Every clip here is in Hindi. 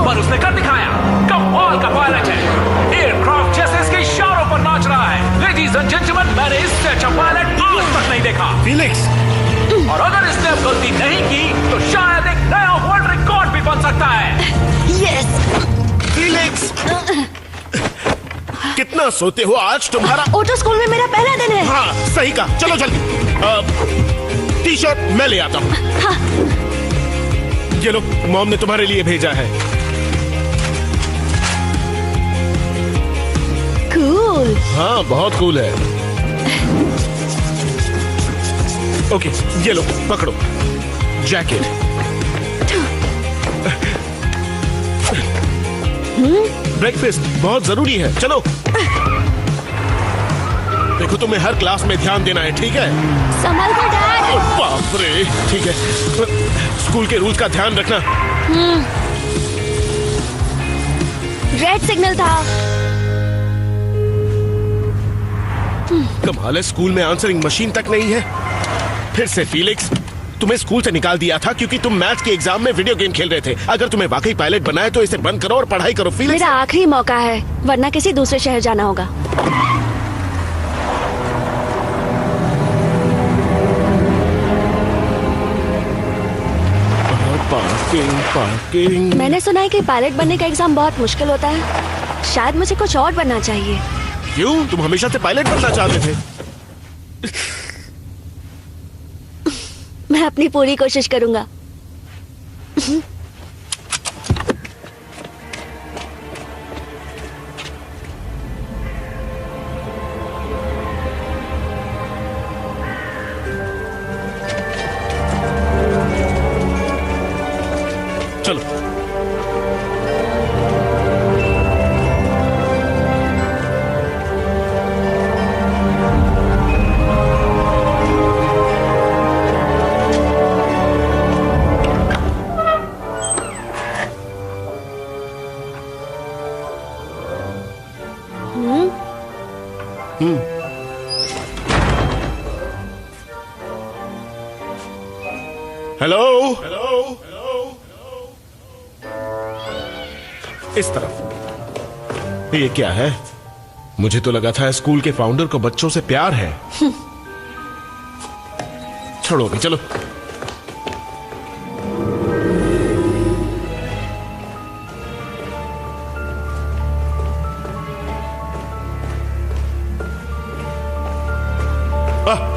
पर उसने कर दिखाया। कमाल का पायलट है, एयरक्राफ्ट जैसे इसके इशारों पर नाच रहा है। लेडीज एंड जेंटलमैन, मैंने इससे अच्छा पायलट आज तक नहीं देखा। फीलिक्स, और अगर इसने अब गलती नहीं की तो शायद एक नया वर्ल्ड रिकॉर्ड भी बन सकता है। यस। फीलिक्स, कितना सोते हो आज तुम्हारा? ऑटो स्कूल में मेरा पहला दिन है। हाँ सही कहा, चलो जल्दी। टी शर्ट मैं ले आता हूँ। हाँ। ये लो, मॉम ने तुम्हारे लिए भेजा है। कूल। हाँ बहुत कूल है। ओके, ये लो पकड़ो जैकेट। ब्रेकफास्ट बहुत जरूरी है, चलो। देखो तुम्हें हर क्लास में ध्यान देना है, ठीक है? संभल कर डैड। बाप रे, ठीक है। स्कूल के रूल्स का ध्यान रखना। रेड सिग्नल था। कमाल है, स्कूल में आंसरिंग मशीन तक नहीं है। फिर से फीलिक्स, तुम्हें स्कूल से निकाल दिया था क्योंकि तुम मैथ्स के एग्जाम में वीडियो गेम खेल रहे थे। अगर तुम्हें वाकई पायलट बनना है तो इसे बंद करो और पढ़ाई करो फीलिक्स। मेरा आखिरी मौका है, वरना किसी दूसरे शहर जाना होगा। पार्किंग। मैंने सुना है कि पायलट बनने का एग्जाम बहुत मुश्किल होता है। शायद मुझे कुछ और बनना चाहिए। क्यों? तुम हमेशा से पायलट बनना चाहते थे। मैं अपनी पूरी कोशिश करूंगा। चलो। हेलो। इस तरफ। ये क्या है? मुझे तो लगा था स्कूल के फाउंडर को बच्चों से प्यार है। छोड़ो भी, चलो।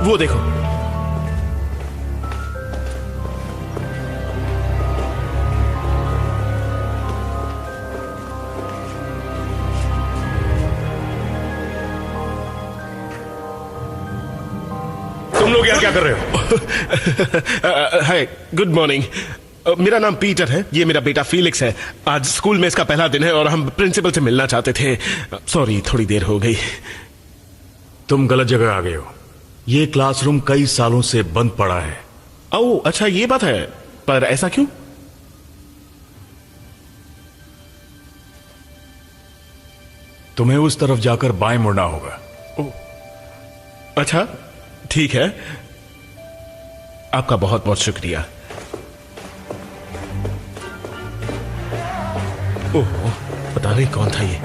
वो देखो। तुम लोग यहाँ क्या कर रहे हो? हाय, गुड मॉर्निंग। मेरा नाम पीटर है, ये मेरा बेटा फीलिक्स है। आज स्कूल में इसका पहला दिन है और हम प्रिंसिपल से मिलना चाहते थे। सॉरी, थोड़ी देर हो गई। तुम गलत जगह आ गए हो। ये क्लासरूम कई सालों से बंद पड़ा है। ओह अच्छा, ये बात है। पर ऐसा क्यों? तुम्हें उस तरफ जाकर बाएं मुड़ना होगा। अच्छा ठीक है, आपका बहुत बहुत शुक्रिया। ओह, पता नहीं कौन था ये।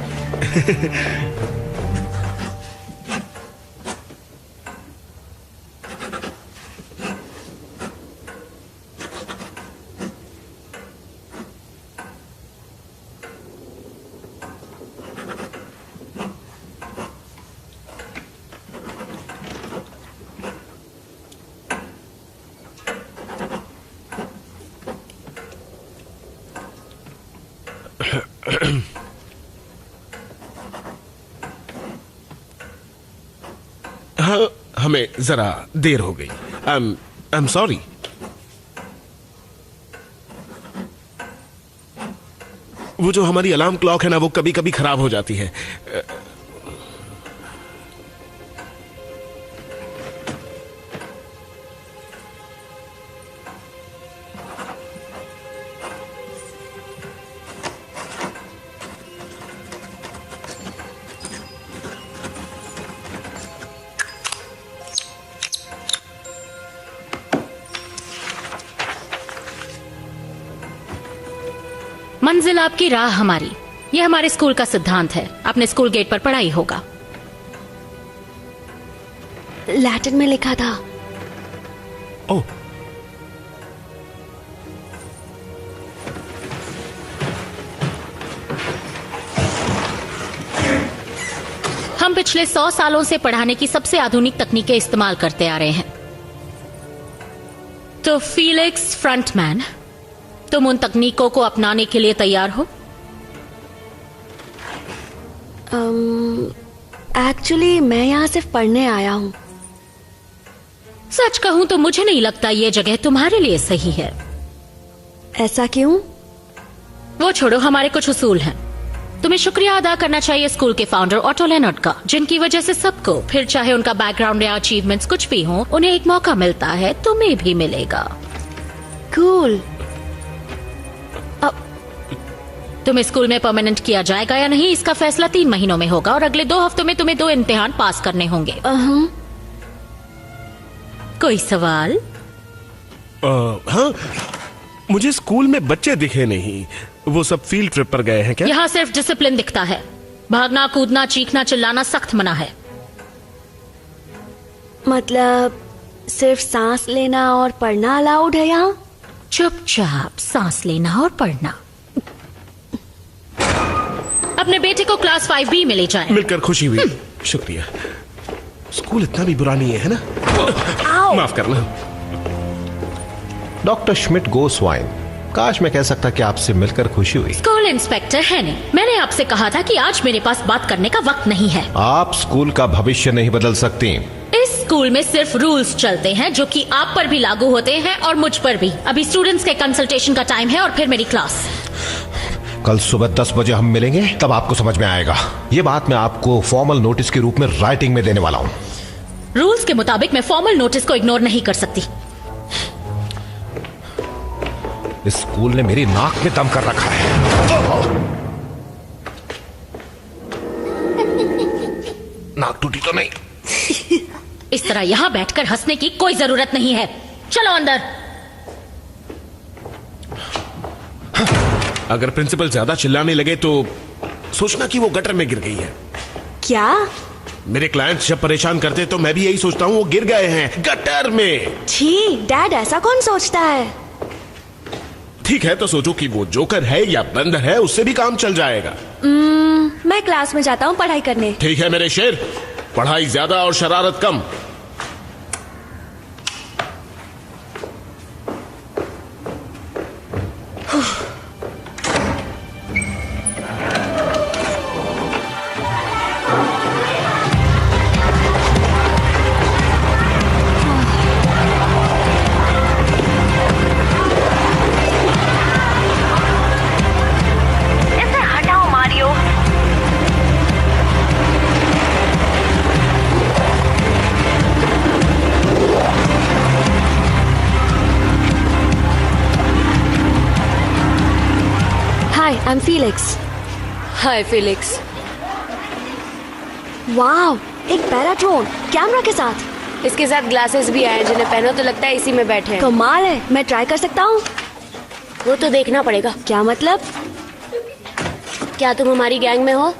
हाँ, हमें जरा देर हो गई। I am sorry. वो जो हमारी अलार्म क्लॉक है ना, वो कभी कभी खराब हो जाती है। मंजिल आपकी राह हमारी, ये हमारे स्कूल का सिद्धांत है। अपने स्कूल गेट पर पढ़ाई होगा। लैटिन में लिखा था। ओह, हम पिछले 100 सालों से पढ़ाने की सबसे आधुनिक तकनीकें इस्तेमाल करते आ रहे हैं। तो फीलिक्स फ्रंटमैन, तुम उन तकनीकों को अपनाने के लिए तैयार हो? एक्चुअली मैं यहाँ सिर्फ पढ़ने आया हूँ। सच कहूं तो मुझे नहीं लगता ये जगह तुम्हारे लिए सही है। ऐसा क्यों? वो छोड़ो, हमारे कुछ उसूल हैं। तुम्हें शुक्रिया अदा करना चाहिए स्कूल के फाउंडर ऑटो लेनर्ड का, जिनकी वजह से सबको, फिर चाहे उनका बैकग्राउंड या अचीवमेंट्स कुछ भी हो, उन्हें एक मौका मिलता है। तुम्हें भी मिलेगा। कूल। तुम्हें स्कूल में परमानेंट किया जाएगा या नहीं, इसका फैसला 3 महीनों में होगा और अगले 2 हफ्तों में तुम्हें 2 इम्तिहान पास करने होंगे। कोई सवाल? हाँ, मुझे स्कूल में बच्चे दिखे नहीं। वो सब फील्ड ट्रिप पर गए हैं क्या? यहाँ सिर्फ डिसिप्लिन दिखता है। भागना, कूदना, चीखना, चिल्लाना सख्त मना है। मतलब सिर्फ सांस लेना और पढ़ना अलाउड है यहाँ? चुपचाप सांस लेना और पढ़ना। अपने बेटे को क्लास 5B में ले जाएं। मिलकर खुशी हुई। शुक्रिया। स्कूल इतना भी बुरा नहीं है ना? माफ करना। डॉक्टर श्मिट गोस्वाइन, काश मैं कह सकता कि आपसे मिलकर खुशी हुई। स्कूल इंस्पेक्टर है नहीं। मैंने आपसे कहा था कि आज मेरे पास बात करने का वक्त नहीं है। आप स्कूल का भविष्य नहीं बदल सकती। इस स्कूल में सिर्फ रूल्स चलते हैं जो कि आप पर भी लागू होते हैं और मुझ पर भी। अभी स्टूडेंट्स के कंसल्टेशन का टाइम है और फिर मेरी क्लास। कल सुबह 10 बजे हम मिलेंगे, तब आपको समझ में आएगा। ये बात मैं आपको फॉर्मल नोटिस के रूप में राइटिंग में देने वाला हूँ। रूल्स के मुताबिक मैं फॉर्मल नोटिस को इग्नोर नहीं कर सकती। इस स्कूल ने मेरी नाक में दम कर रखा है। नाक टूटी तो नहीं? इस तरह यहाँ बैठकर हंसने की कोई जरूरत नहीं है। चलो अंदर। अगर प्रिंसिपल ज्यादा चिल्लाने लगे तो सोचना कि वो गटर में गिर गई है। क्या? मेरे क्लाइंट्स जब परेशान करते तो मैं भी यही सोचता हूँ वो गिर गए हैं गटर में। छी, डैड ऐसा कौन सोचता है? ठीक है तो सोचो कि वो जोकर है या बंदर है, उससे भी काम चल जाएगा। मैं क्लास में जाता हूँ पढ़ाई करने। ठीक है मेरे शेर, पढ़ाई ज्यादा और शरारत कम। I'm Felix. Hi Felix. Wow, एक पैराट्रोन कैमरा के साथ। इसके साथ ग्लासेस भी आए जिन्हें पहनो तो लगता है इसी में बैठे हैं। कमाल है, मैं ट्राई कर सकता हूँ? वो तो देखना पड़ेगा। क्या मतलब? क्या तुम हमारी गैंग में हो?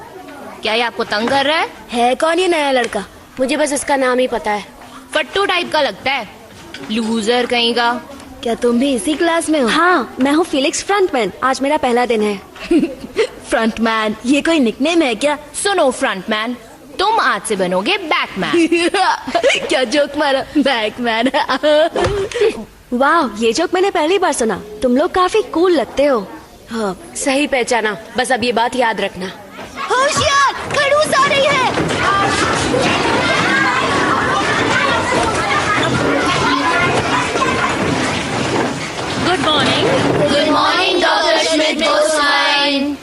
क्या ये आपको तंग कर रहा है? है कौन ये नया लड़का? मुझे बस इसका नाम ही पता है। फट्टू टाइप का लगता है, लूजर कहीं का। क्या तुम भी इसी क्लास में हो? हाँ, मैं हूँ फिलिक्स फ्रंटमैन। आज मेरा पहला दिन है। फ्रंटमैन, ये कोई निकनेम है क्या? सुनो फ्रंटमैन, तुम आज से बनोगे बैकमैन। क्या जोक मारा, बैकमैन। वाह, ये जोक मैंने पहली बार सुना। तुम लोग काफी कूल लगते हो। हाँ, सही पहचाना। बस अब ये बात याद रखना। होशियार, खड़ूस आ रही है। Good morning. Good morning doctor Schmidt Goswin.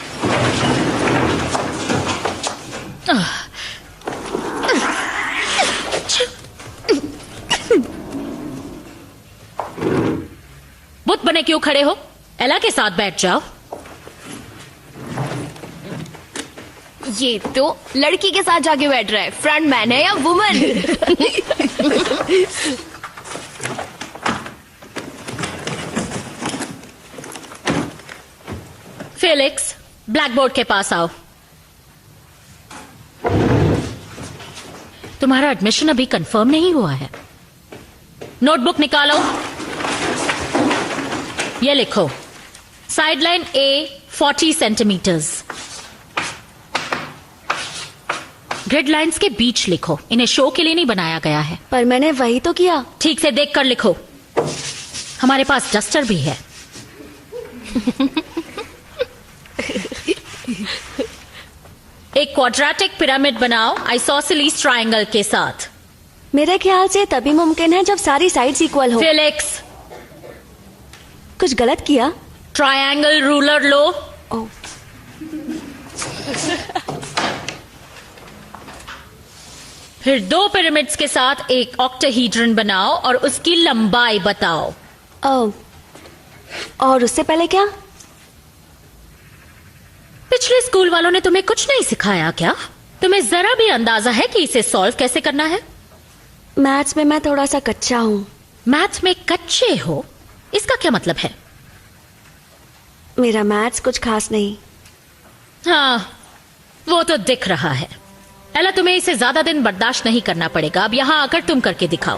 बुत बने क्यों खड़े हो? एला के साथ बैठ जाओ। ये तो लड़की के साथ जाके बैठ रहा है। फ्रंट मैन है या वुमन? फेलिक्स, ब्लैक बोर्ड के पास आओ। तुम्हारा एडमिशन अभी कंफर्म नहीं हुआ है। नोटबुक निकालो, ये लिखो साइडलाइन ए 40 सेंटीमीटर्स। ग्रिड लाइंस के बीच लिखो, इन्हें शो के लिए नहीं बनाया गया है। पर मैंने वही तो किया। ठीक से देखकर लिखो। हमारे पास डस्टर भी है। एक क्वाड्रेटिक पिरामिड बनाओ आइसोसेलेस ट्रायंगल के साथ। मेरे ख्याल से तभी मुमकिन है जब सारी साइड्स इक्वल हो। फेलिक्स, कुछ गलत किया? ट्रायंगल रूलर लो। ओह। फिर 2 पिरामिड्स के साथ एक ऑक्टाहीड्रन बनाओ और उसकी लंबाई बताओ। ओह। और उससे पहले क्या? पिछले स्कूल वालों ने तुम्हें कुछ नहीं सिखाया क्या? तुम्हें जरा भी अंदाजा है कि इसे सॉल्व कैसे करना है? मैथ्स में मैं थोड़ा सा कच्चा हूँ। मैथ्स में कच्चे हो, इसका क्या मतलब है? मेरा मैथ्स कुछ खास नहीं। हाँ, वो तो दिख रहा है। एला, तुम्हें इसे ज्यादा दिन बर्दाश्त नहीं करना पड़ेगा। अब यहां आकर तुम करके दिखाओ।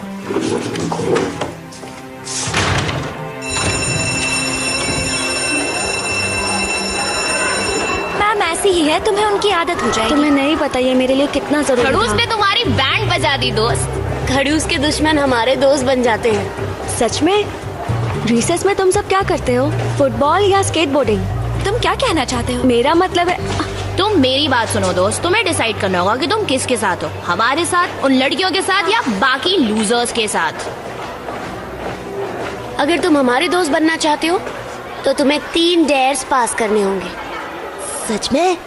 मैम ऐसी ही है, तुम्हें उनकी आदत हो जाएगी। तुम्हें नहीं पता ये मेरे लिए कितना जरूरी खड़ूस था। ने तुम्हारी बैंड बजा दी दोस्त। खड़ूस के दुश्मन हमारे दोस्त बन जाते हैं। सच में? रिसेस में तुम सब क्या करते हो? फुटबॉल या स्केटबोर्डिंग? तुम क्या कहना चाहते हो? मेरा मतलब है तुम मेरी बात सुनो दोस्त, तुम्हें डिसाइड करना होगा कि तुम किसके साथ हो। हमारे साथ, उन लड़कियों के साथ, या बाकी लूजर्स के साथ। अगर तुम हमारे दोस्त बनना चाहते हो तो तुम्हें 3 डेयर्स पास करने होंगे। सच में?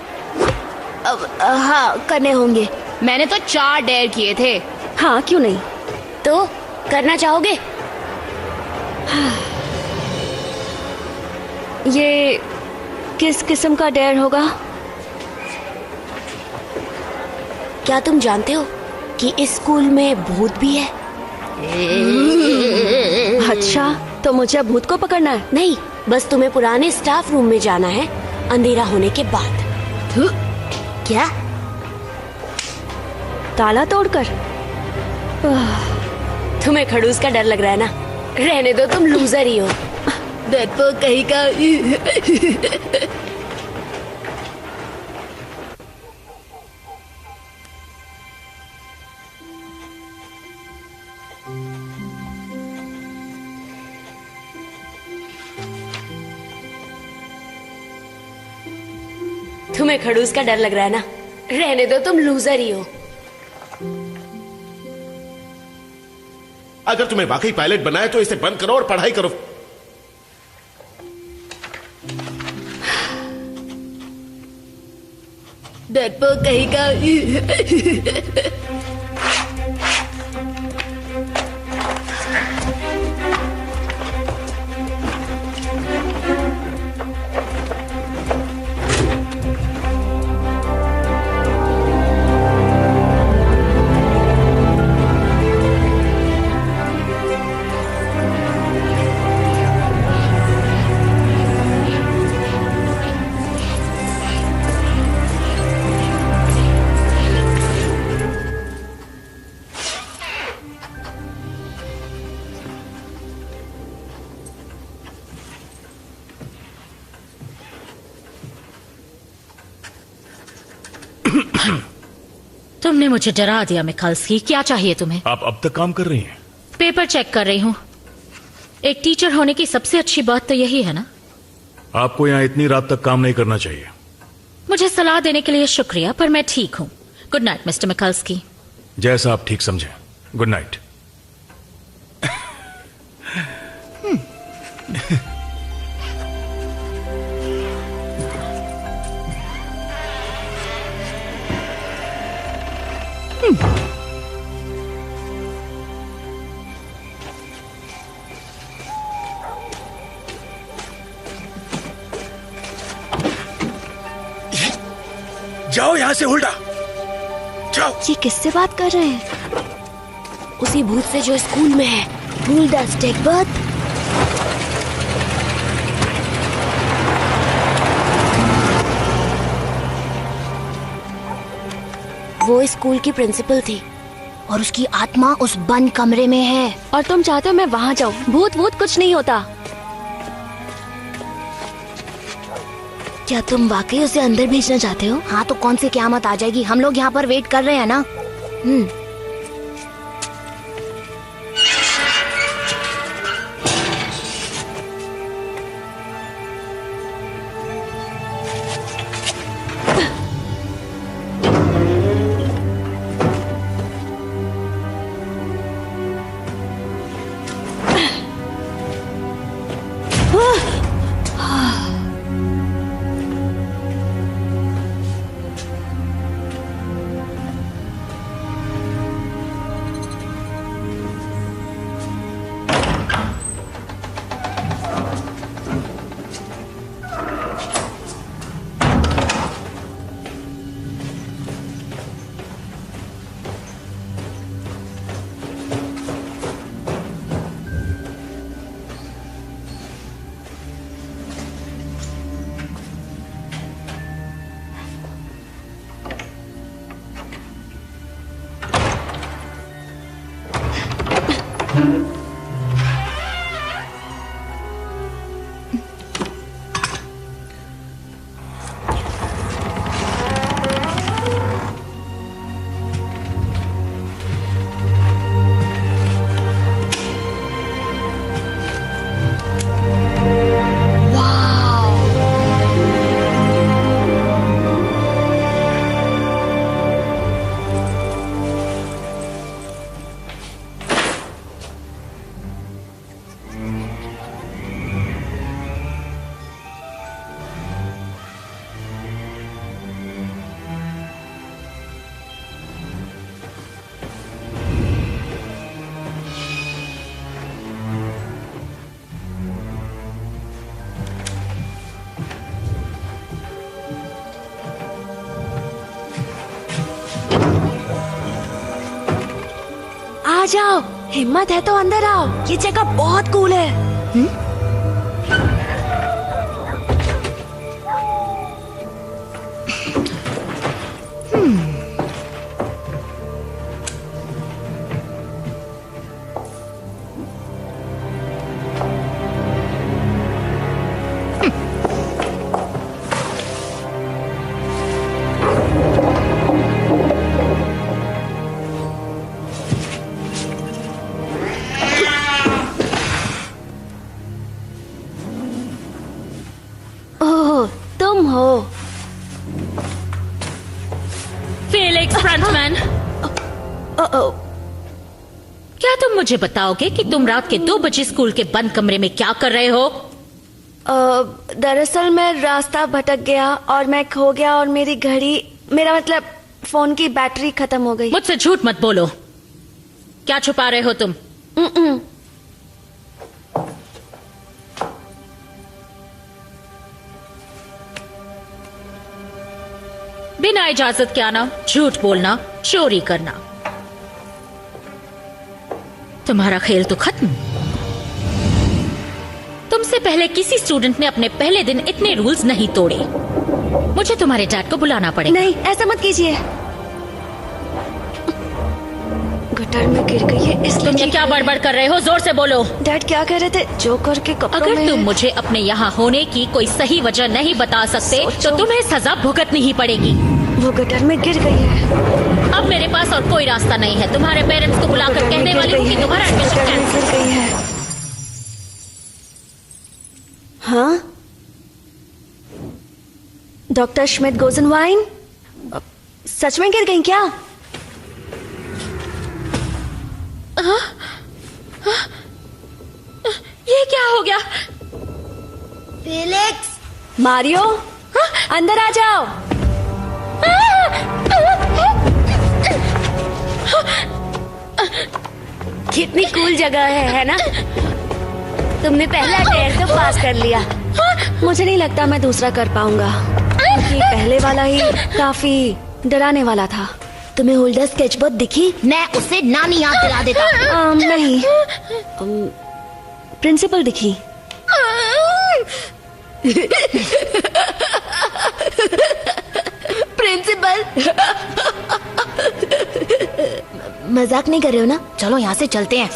हाँ, करने होंगे। मैंने तो 4 डेयर किए थे। हाँ, क्यों नहीं? तो करना चाहोगे? ये किस किस्म का डेयर होगा? क्या तुम जानते हो कि इस स्कूल में भूत भी है? अच्छा, तो मुझे भूत को पकड़ना है? नहीं, बस तुम्हें पुराने स्टाफ रूम में जाना है अंधेरा होने के बाद। क्या? ताला तोड़कर? तुम्हें खड़ूस का डर लग रहा है ना? रहने दो, तुम लूजर ही हो। डरपोक कहीं का। तुम्हें खड़ूस का डर लग रहा है ना? रहने दो, तुम लूजर ही हो। अगर तुम्हें वाकई पायलट बनाया तो इसे बंद करो और पढ़ाई करो। डरपोक कहीं का। तुमने मुझे डरा दिया मिखाल्स्की। क्या चाहिए तुम्हें? आप अब तक काम कर रही हैं? पेपर चेक कर रही हूँ। एक टीचर होने की सबसे अच्छी बात तो यही है ना? आपको यहाँ इतनी रात तक काम नहीं करना चाहिए। मुझे सलाह देने के लिए शुक्रिया, पर मैं ठीक हूँ। Good night mister Michalski. जैसा आप ठीक समझें। Good night. जाओ यहां से, हुल्डा जाओ। ये किससे बात कर रहे हैं? उसी भूत से जो स्कूल में है। हुल्डा स्टेकबर्थ। वो इस स्कूल की प्रिंसिपल थी और उसकी आत्मा उस बंद कमरे में है। और तुम चाहते हो मैं वहाँ जाऊँ? भूत वूत कुछ नहीं होता। क्या तुम वाकई उसे अंदर भेजना चाहते हो? हाँ तो कौन सी क़यामत आ जाएगी, हम लोग यहाँ पर वेट कर रहे हैं ना। आ जाओ, हिम्मत है तो अंदर आओ, ये जगह बहुत कूल है। तुम हो फेलिक्स फ्रंटमैन। क्या तुम मुझे बताओगे कि तुम रात के 2 बजे स्कूल के बंद कमरे में क्या कर रहे हो? दरअसल मैं रास्ता भटक गया और मैं खो गया और मेरी घड़ी, मेरा मतलब फोन की बैटरी खत्म हो गई। मुझसे झूठ मत बोलो। क्या छुपा रहे हो तुम? बिना इजाजत के आना, झूठ बोलना, चोरी करना, तुम्हारा खेल तो खत्म। तुमसे पहले किसी स्टूडेंट ने अपने पहले दिन इतने रूल्स नहीं तोड़े। मुझे तुम्हारे डैड को बुलाना पड़ेगा। नहीं, ऐसा मत कीजिए। गटर में गिर गई है इसलिए। तुम ये क्या बड़बड़ कर रहे हो? जोर से बोलो। डैड क्या कह रहे थे? जोकर के कपड़ों में। अगर तुम मुझे अपने यहाँ होने की कोई सही वजह नहीं बता सकते तो तुम्हें सजा भुगतनी ही पड़ेगी। वो गटर में गिर गई है। अब मेरे पास और कोई रास्ता नहीं है। तुम्हारे पेरेंट्स को बुलाकर कहने वाली हूँ कि तुम्हारा एडमिशन गटर में कैंसिल। गिर गई है। हाँ, डॉक्टर श्मिट गोजनवाइन सच में गिर गई क्या? ये क्या हो गया? फेलिक्स, मारियो, अंदर आ जाओ। कितनी कूल जगह है ना? तुमने पहला टेस्ट तो पास कर लिया। मुझे नहीं लगता मैं दूसरा कर पाऊंगा, क्योंकि पहले वाला ही काफी डराने वाला था। तुम्हें होल्डर स्केचबुक दिखी? मैं उसे नानी याद दिला देता। नहीं, प्रिंसिपल दिखी। प्रिंसिपल मजाक नहीं कर रहे हो ना? चलो यहाँ से चलते हैं।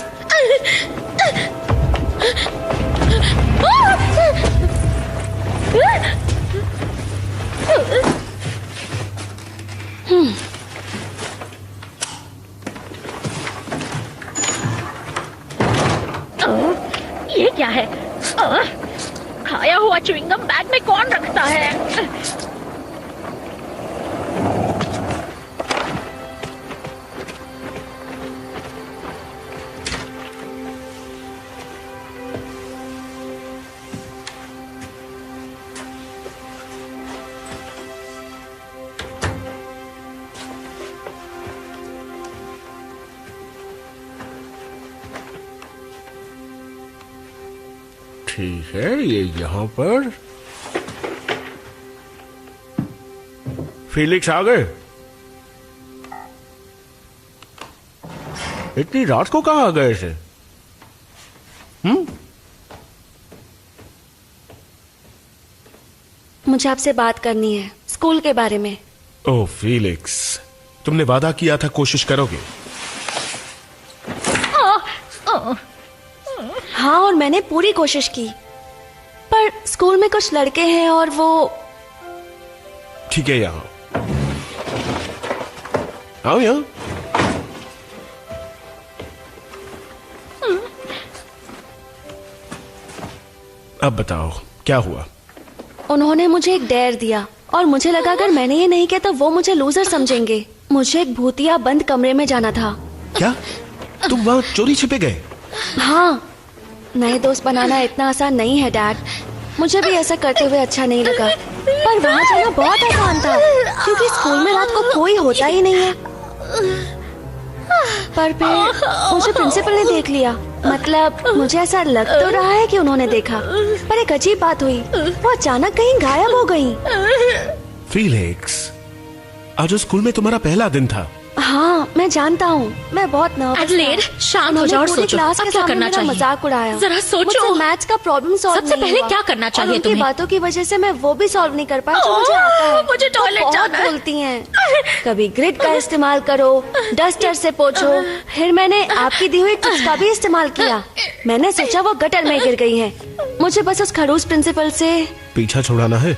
ये क्या है? खाया हुआ च्युइंगम बैग में कौन रखता है? ठीक है, ये यहाँ पर। फिलिक्स आ गए? इतनी रात को कहाँ आ गए थे? मुझे आपसे बात करनी है स्कूल के बारे में। ओह फिलिक्स, तुमने वादा किया था कोशिश करोगे। हाँ, और मैंने पूरी कोशिश की, पर स्कूल में कुछ लड़के हैं और वो। ठीक है, यहाँ आओ। यहाँ अब बताओ क्या हुआ? उन्होंने मुझे एक डेयर दिया और मुझे लगा अगर मैंने ये नहीं किया तो वो मुझे लूजर समझेंगे। मुझे एक भूतिया बंद कमरे में जाना था। क्या तुम वहाँ चोरी छिपे गए? हाँ, नए दोस्त बनाना इतना आसान नहीं है डैड। मुझे भी ऐसा करते हुए अच्छा नहीं लगा, पर वहाँ जाना बहुत आसान था क्योंकि स्कूल में रात को कोई होता ही नहीं है। पर फिर मुझे प्रिंसिपल ने देख लिया। मतलब मुझे ऐसा लग तो रहा है कि उन्होंने देखा, पर एक अजीब बात हुई, वो अचानक कहीं गायब हो गई। फिलिक्स, आज स्कूल में तुम्हारा पहला दिन था। हाँ, मैं जानता हूँ, मैं बहुत नर्वस था। एडलेड, शांत हो जाओ और सोचो क्लास अब के क्या सामने करना मेरा चाहिए। मजाक उड़ाया। जरा सोचो। मुझसे मैथ्स का प्रॉब्लम सॉल्व सबसे नहीं पहले हुआ। क्या करना चाहिए और उनकी तुम्हें? बातों की वजह से मैं वो भी सॉल्व नहीं कर पाई जो मुझे आता है। मुझे वो टॉयलेट बहुत जाना है। बोलती हैं। कभी ग्रिड का इस्तेमाल करो, डस्टर से पोछो। फिर मैंने आपकी दी हुई टिप्स का भी इस्तेमाल किया। मैंने सोचा वो गटर में गिर गई है। मुझे बस उस खड़ूस प्रिंसिपल से पीछा छुड़ाना है।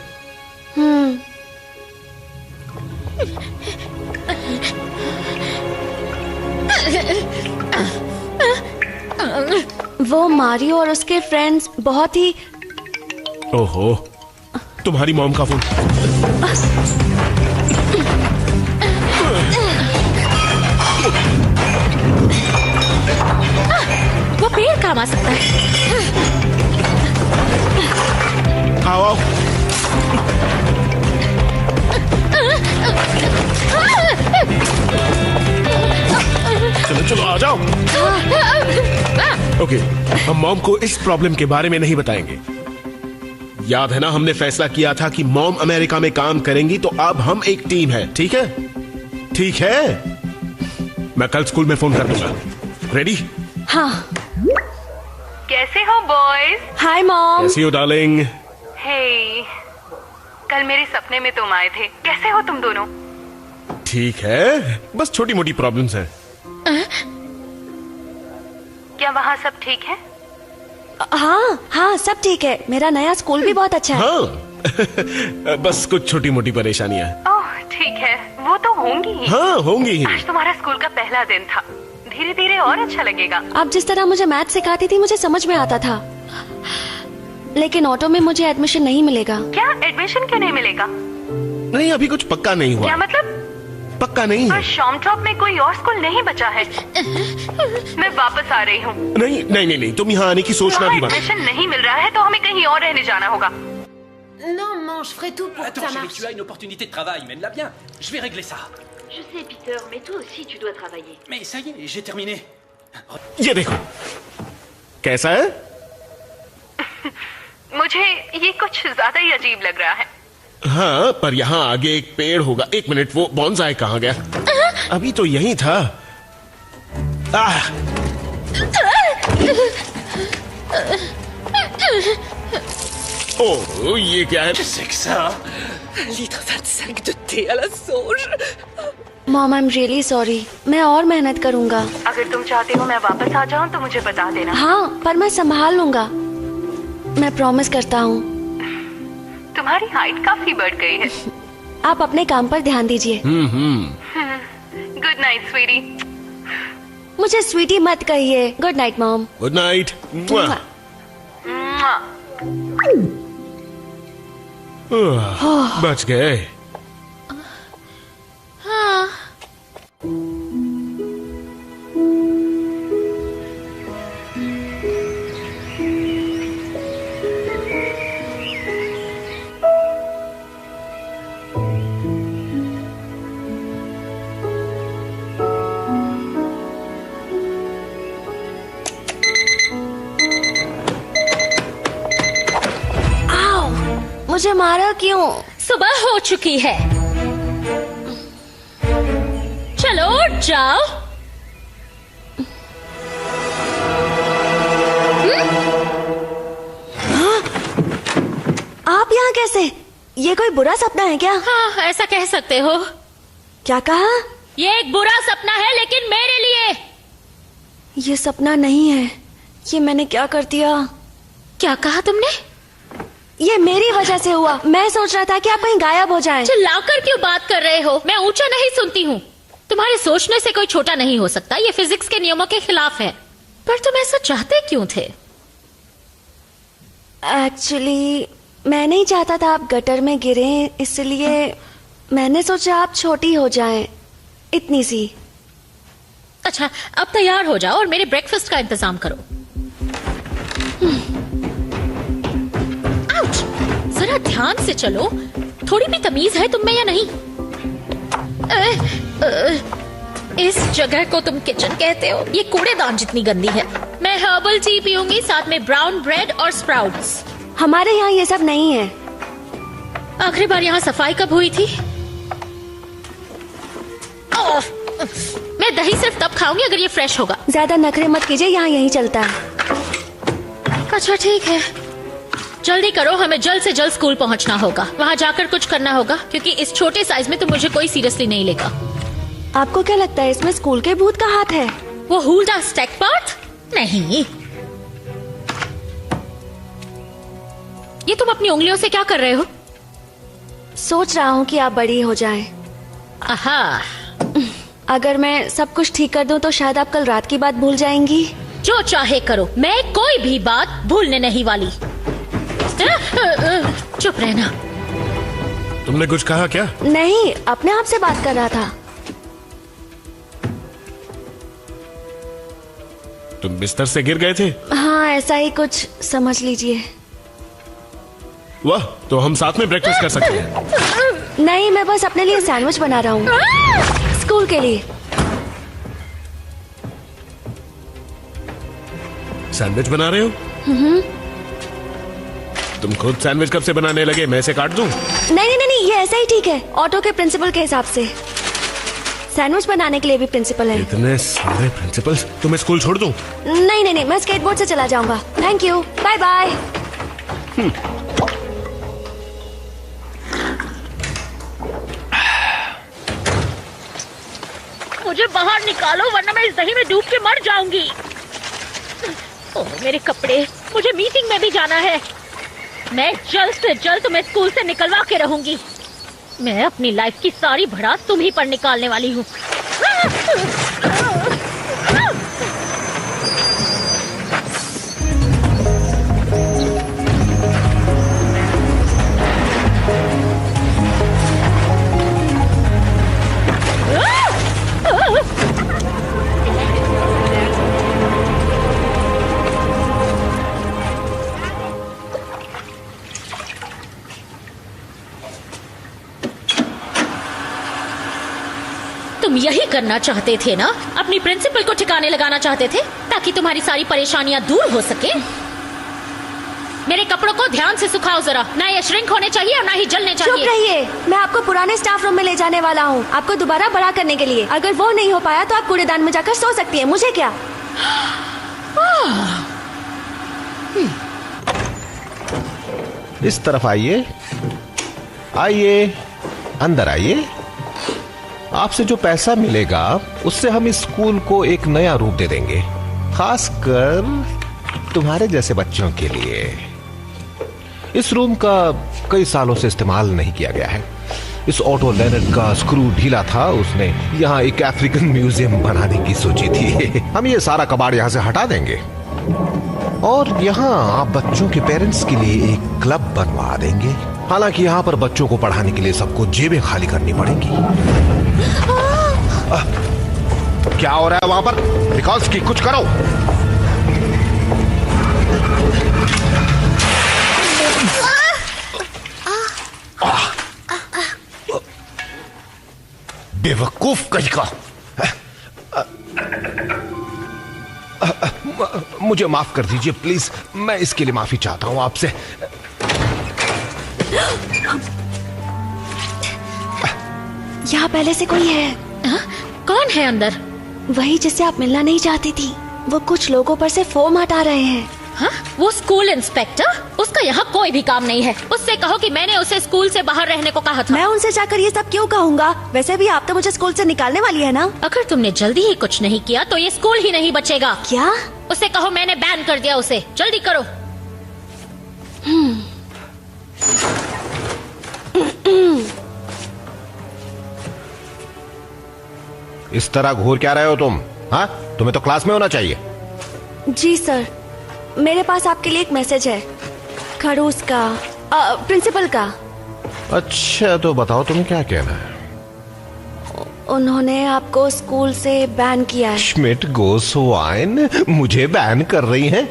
वो मारियो और उसके फ्रेंड्स बहुत ही। ओहो, तुम्हारी मॉम का फोन। वो पेड़ काम आ सकता है। आओ आओ। चलो चलो आ जाओ। ओके, हम मॉम को इस प्रॉब्लम के बारे में नहीं बताएंगे। याद है ना, हमने फैसला किया था कि मॉम अमेरिका में काम करेंगी, तो अब हम एक टीम है। ठीक है? ठीक है, मैं कल स्कूल में फोन कर दूंगा। रेडी? हाँ। कैसे हो बॉयज? Hi mom. कैसी हो डार्लिंग? हे, कल मेरे सपने में तुम आए थे। कैसे हो तुम दोनों? ठीक है, बस छोटी मोटी प्रॉब्लम्स हैं। क्या वहाँ सब ठीक है? हाँ हाँ, सब ठीक है। मेरा नया स्कूल भी बहुत अच्छा है। हाँ बस कुछ छोटी मोटी परेशानियां। ओह ठीक है, वो तो होंगी ही। हाँ होंगी ही। आज तुम्हारा स्कूल का पहला दिन था, धीरे धीरे और अच्छा लगेगा। आप जिस तरह मुझे मैथ सिखाती थी मुझे समझ में आता था, लेकिन ऑटो में मुझे एडमिशन नहीं मिलेगा। क्या एडमिशन क्यों नहीं मिलेगा? नहीं, अभी कुछ पक्का नहीं हुआ। क्या मतलब? पक्का नहीं है। और शॉमटॉप में कोई और स्कूल नहीं बचा है। मैं वापस आ रही हूँ। नहीं नहीं नहीं नहीं, तुम यहाँ आने की सोचना भी मत। एडमिशन नहीं मिल रहा है तो हमें कहीं और रहने जाना होगा। Non, maman, je ferai tout pour que Attends, ça chérie, marche. tu as une opportunité de travail, mène-la bien. Je vais régler ça. Je sais, Peter, mais toi aussi, tu dois travailler. Mais ça y est, j'ai terminé. ये देखो कैसा है। मुझे ये कुछ ज्यादा ही अजीब लग रहा है। हाँ, पर यहाँ आगे एक पेड़ होगा। एक मिनट, वो बॉन्साई कहाँ गया? अभी तो यही था। ओह, ये क्या है? Qu'est-ce que c'est que ça? Un litre 25 de thé à la sauge. Mom I am really sorry, मैं और मेहनत करूंगा। अगर तुम चाहते हो मैं वापस आ जाऊं तो मुझे बता देना। हाँ, पर मैं संभाल लूंगा, मैं प्रॉमिस करता हूँ। तुम्हारी हाइट काफी बढ़ गई है। आप अपने काम पर ध्यान दीजिए। Good night sweetie. मुझे स्वीटी मत कहिए। Good night mom. Good night. बच गए। हाँ। मुझे मारा क्यों? सुबह हो चुकी है, चलो उठ जाओ। आप यहाँ कैसे? ये कोई बुरा सपना है क्या? हाँ, ऐसा कह सकते हो। क्या कहा? ये एक बुरा सपना है, लेकिन मेरे लिए। ये सपना नहीं है। ये मैंने क्या कर दिया? क्या कहा तुमने? ये मेरी वजह से हुआ। मैं सोच रहा था कि आप कहीं गायब हो जाएं। चिल्लाकर क्यों बात कर रहे हो? मैं ऊंचा नहीं सुनती हूँ। तुम्हारे सोचने से कोई छोटा नहीं हो सकता। ये फिजिक्स के नियमों के खिलाफ है। पर तुम ऐसा चाहते क्यों थे? एक्चुअली मैं नहीं चाहता था आप गटर में गिरे, इसलिए मैंने सोचा आप छोटी हो जाएं। इतनी सी। अच्छा, अब तैयार हो जाओ और मेरे ब्रेकफास्ट का इंतजाम करो। जरा ध्यान से चलो। थोड़ी भी तमीज है तुम में या नहीं? इस जगह को तुम किचन कहते हो? ये कूड़ेदान जितनी गंदी है। मैं हर्बल टी पीऊंगी, साथ में ब्राउन ब्रेड और स्प्राउट्स। हमारे यहाँ ये सब नहीं है। आखिरी बार यहाँ सफाई कब हुई थी? मैं दही सिर्फ तब खाऊंगी अगर ये फ्रेश होगा। ज्यादा नखरे मत कीजिए, यहाँ यही चलता है। अच्छा ठीक है, जल्दी करो, हमें जल्द से जल्द स्कूल पहुंचना होगा। वहाँ जाकर कुछ करना होगा, क्योंकि इस छोटे साइज में तो मुझे कोई सीरियसली नहीं लेगा। आपको क्या लगता है इसमें स्कूल के भूत का हाथ है? वो हुल्डा स्टेक पार्ट? नहीं। ये तुम अपनी उंगलियों से क्या कर रहे हो? सोच रहा हूँ कि आप बड़ी हो जाएं। आहा। अगर मैं सब कुछ ठीक कर दूं तो शायद आप कल रात की बात भूल जाएंगी। जो चाहे करो, मैं कोई भी बात भूलने नहीं वाली। चुप रहना। तुमने कुछ कहा क्या? नहीं, अपने आप से बात कर रहा था। तुम बिस्तर से गिर गए थे? हाँ, ऐसा ही कुछ समझ लीजिए। वाह, तो हम साथ में ब्रेकफास्ट कर सकते हैं। नहीं, मैं बस अपने लिए सैंडविच बना रहा हूँ, स्कूल के लिए। सैंडविच बना रहे हो? तुम खुद सैंडविच कब से बनाने लगे? मैं इसे काट दूं? नहीं, ये ऐसा ही ठीक है, ऑटो के प्रिंसिपल के हिसाब से। सैंडविच बनाने के लिए भी प्रिंसिपल है। इतने सारे प्रिंसिपल्स। तुम्हें स्कूल छोड़ दूं? नहीं, मैं स्केटबोर्ड से चला जाऊंगा। Thank you, bye bye. मुझे बाहर निकालो, वरना मैं इस दही में डूब के मर जाऊंगी। ओह, मेरे कपड़े। मुझे मीटिंग में भी जाना है। मैं जल्द से जल्द तुम्हें स्कूल से निकलवा के रहूंगी। मैं अपनी लाइफ की सारी भड़ास तुम ही पर निकालने वाली हूँ। तुम यही करना चाहते थे ना? अपनी प्रिंसिपल को ठिकाने लगाना चाहते थे ताकि तुम्हारी सारी परेशानियां दूर हो सके। मेरे कपड़ों को ध्यान से सुखाओ जरा। ना ये श्रिंक होने चाहिए और ना ही जलने चाहिए। चुप रहिए, मैं आपको पुराने स्टाफ रूम में ले जाने वाला हूँ, आपको दोबारा बड़ा करने के लिए। अगर वो नहीं हो पाया तो आप कूड़ेदान में जाकर सो सकती है, मुझे क्या। इस तरफ आइए, आइए, अंदर आइए। आपसे जो पैसा मिलेगा उससे हम इस स्कूल को एक नया रूप दे देंगे, खासकर तुम्हारे जैसे बच्चों के लिए। इस रूम का कई सालों से इस्तेमाल नहीं किया गया है। इस ऑटो लेनर्ड का स्क्रू ढीला था, उसने यहाँ एक अफ्रीकन म्यूजियम बनाने की सोची थी। हम ये सारा कबाड़ यहाँ से हटा देंगे और यहाँ आप बच्चों के पेरेंट्स के लिए एक क्लब बनवा देंगे। हालांकि यहाँ पर बच्चों को पढ़ाने के लिए सबको जेबें खाली करनी पड़ेंगी। क्या हो रहा है वहां पर? बिकॉज की कुछ करो। बेवकूफ कहीं का। मुझे माफ कर दीजिए प्लीज, मैं इसके लिए माफी चाहता हूं आपसे। यहाँ पहले से कोई है? कौन है अंदर? वही जिससे आप मिलना नहीं चाहती थी। वो कुछ लोगों पर से फोम हटा रहे हैं। हाँ? वो स्कूल इंस्पेक्टर? उसका यहाँ कोई भी काम नहीं है। उससे कहो कि मैंने उसे स्कूल से बाहर रहने को कहा था। मैं उनसे जाकर ये सब क्यों कहूँगा? वैसे भी आप तो मुझे स्कूल से निकालने वाली है ना। अगर तुमने जल्दी ही कुछ नहीं किया तो ये स्कूल ही नहीं बचेगा। क्या? उसे कहो मैंने बैन कर दिया उसे। जल्दी करो। इस तरह घूर क्या रहे हो तुम? हाँ, तुम्हें तो क्लास में होना चाहिए। जी सर, मेरे पास आपके लिए एक मैसेज है, खड़ूस का, प्रिंसिपल का। अच्छा तो बताओ तुम्हें क्या कहना है। उन्होंने आपको स्कूल से बैन किया है। श्मिट गोस वाइन मुझे बैन कर रही हैं?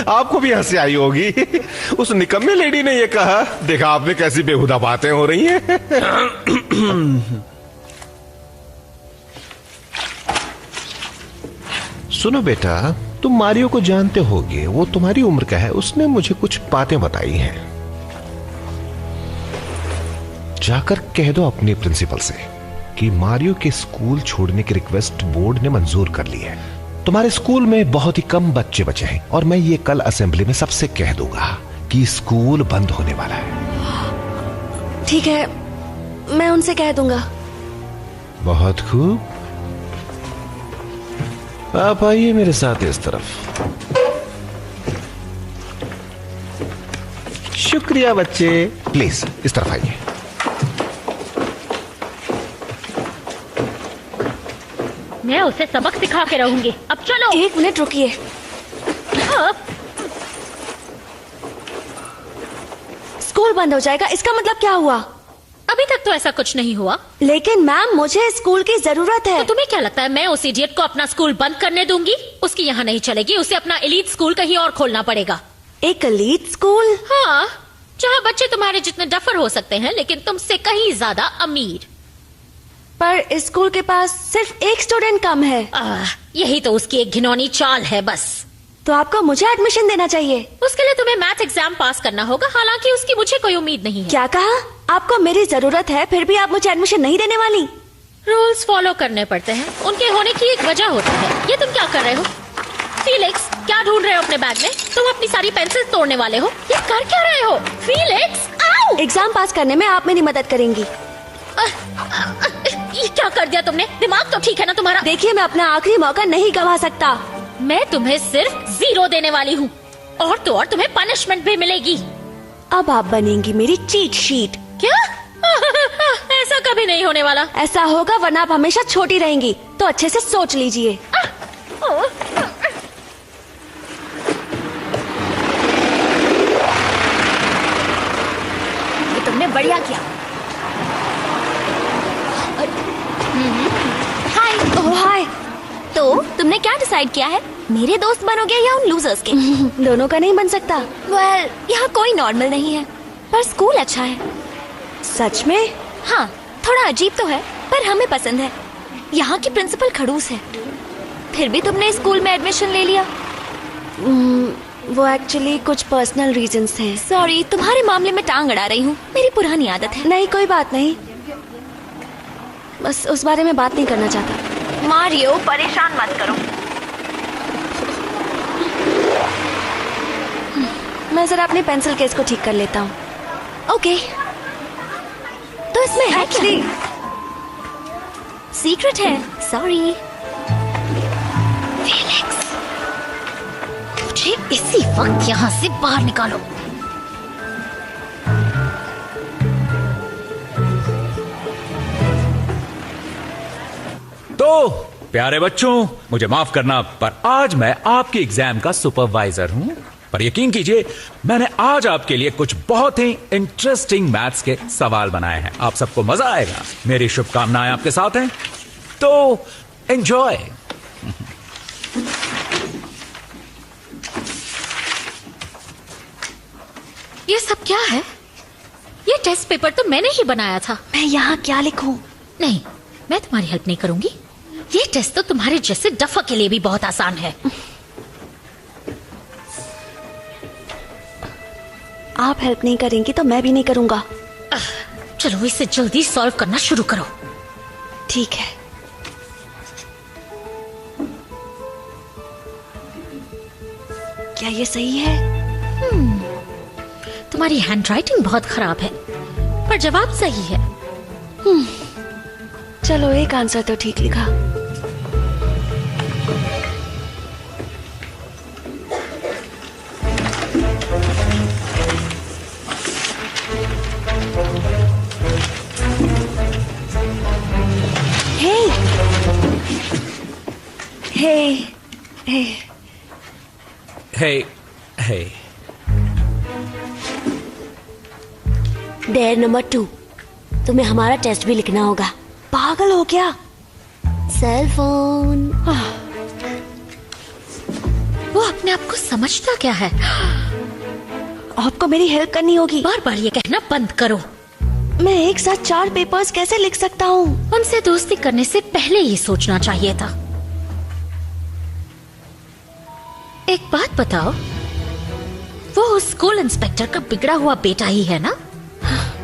आपको भी हंसी आई होगी। उस निकम्मे लेडी ने ये कहा। देखा आपने कैसी बेहुदा बातें हो रही हैं। सुनो बेटा, तुम मारियो को जानते होगे, वो तुम्हारी उम्र का है। उसने मुझे कुछ बातें बताई हैं। जाकर कह दो अपने प्रिंसिपल से कि मारियो के स्कूल छोड़ने की रिक्वेस्ट बोर्ड ने मंजूर कर ली है। तुम्हारे स्कूल में बहुत ही कम बच्चे बचे हैं और मैं ये कल असेंबली में सबसे कह दूंगा कि स्कूल बंद होने वाला है। ठीक है, मैं उनसे कह दूंगा। बहुत खूब, आप आइए मेरे साथ इस तरफ। शुक्रिया बच्चे, प्लीज इस तरफ आइए। मैं उसे सबक सिखा के रहूंगी। अब चलो। एक मिनट रुकिए। स्कूल बंद हो जाएगा, इसका मतलब क्या हुआ? अभी तक तो ऐसा कुछ नहीं हुआ। लेकिन मैम, मुझे स्कूल की जरूरत है। तो तुम्हें क्या लगता है मैं उस इडियट को अपना स्कूल बंद करने दूंगी? उसकी यहाँ नहीं चलेगी। उसे अपना एलीट स्कूल कहीं और खोलना पड़ेगा। एक एलीट स्कूल? हाँ, जहाँ बच्चे तुम्हारे जितने डफर हो सकते हैं लेकिन तुमसे कहीं ज्यादा अमीर। पर इस स्कूल के पास सिर्फ एक स्टूडेंट कम है। यही तो उसकी एक घिनौनी चाल है बस। तो आपको मुझे एडमिशन देना चाहिए। उसके लिए तुम्हें मैथ एग्जाम पास करना होगा। हालांकि उसकी मुझे कोई उम्मीद नहीं है। क्या कहा? आपको मेरी जरूरत है, फिर भी आप मुझे एडमिशन नहीं देने वाली? रूल्स फॉलो करने पड़ते हैं। उनके होने की एक वजह होती है। ये तुम क्या कर रहे हो? फीलिक्स, क्या ढूंढ रहे हो अपने बैग में? तुम अपनी सारी पेंसिल तोड़ने वाले हो। ये कर क्या रहे हो? फीलिक्स, आओ! एग्जाम पास करने में आप मेरी मदद करेंगी। ये क्या कर दिया तुमने? दिमाग तो ठीक है ना तुम्हारा? देखिए, मैं अपना आखिरी मौका नहीं गवा सकता। मैं तुम्हें सिर्फ 0 देने वाली हूँ और तो और तुम्हें पनिशमेंट भी मिलेगी। अब आप बनेंगी मेरी चीट शीट। क्या? ऐसा कभी नहीं होने वाला। ऐसा होगा, वरना आप हमेशा छोटी रहेंगी। तो अच्छे से सोच लीजिए। ये तुमने बढ़िया किया। हाय। ओह हाय। तो तुमने क्या डिसाइड किया है? मेरे दोस्त बनोगे या उन लूजर्स के? दोनों का नहीं बन सकता। वेल, यहाँ कोई नॉर्मल नहीं है, पर स्कूल अच्छा है। सच में? हाँ, थोड़ा अजीब तो है, पर हमें पसंद है। यहाँ की प्रिंसिपल खड़ूस है। फिर भी तुमने स्कूल में एडमिशन ले लिया? वो एक्चुअली कुछ पर्सनल रीजंस हैं। सॉरी, तुम्हारे मामले में टांग अड़ा रही हूँ। मेरी पुरानी आदत है। नहीं, कोई बात नहीं, बस उस बारे में बात नहीं करना चाहता। मारियो, परेशान मत करो। मैं जरा अपने पेंसिल केस को ठीक कर लेता हूँ। ओके। तो इसमें है एक्चुअली सीक्रेट है, सॉरी। फेलिक्स, मुझे इसी वक्त यहाँ से बाहर निकालो। तो प्यारे बच्चों, मुझे माफ करना, पर आज मैं आपके एग्जाम का सुपरवाइजर हूं। पर यकीन कीजिए, मैंने आज आपके लिए कुछ बहुत ही इंटरेस्टिंग मैथ्स के सवाल बनाए हैं। आप सबको मजा आएगा। मेरी शुभकामनाएं आपके साथ हैं, तो एंजॉय। ये सब क्या है? ये टेस्ट पेपर तो मैंने ही बनाया था। मैं यहाँ क्या लिखूं? नहीं, मैं तुम्हारी हेल्प नहीं करूंगी। ये टेस्ट तो तुम्हारे जैसे डफा के लिए भी बहुत आसान है। आप हेल्प नहीं करेंगी तो मैं भी नहीं करूंगा। चलो इसे जल्दी सॉल्व करना शुरू करो। ठीक है। क्या ये सही है? तुम्हारी हैंडराइटिंग बहुत खराब है, पर जवाब सही है। चलो एक आंसर तो ठीक लिखा। हे डेयर नंबर 2, तुम्हें हमारा टेस्ट भी लिखना होगा। पागल हो क्या? Cell phone. वो अपने आप को समझता क्या है? आपको मेरी हेल्प करनी होगी। बार बार ये कहना बंद करो। मैं एक साथ 4 पेपर्स कैसे लिख सकता हूँ? उनसे दोस्ती करने से पहले ये सोचना चाहिए था। एक बात बताओ, वो उस स्कूल इंस्पेक्टर का बिगड़ा हुआ बेटा ही है ना?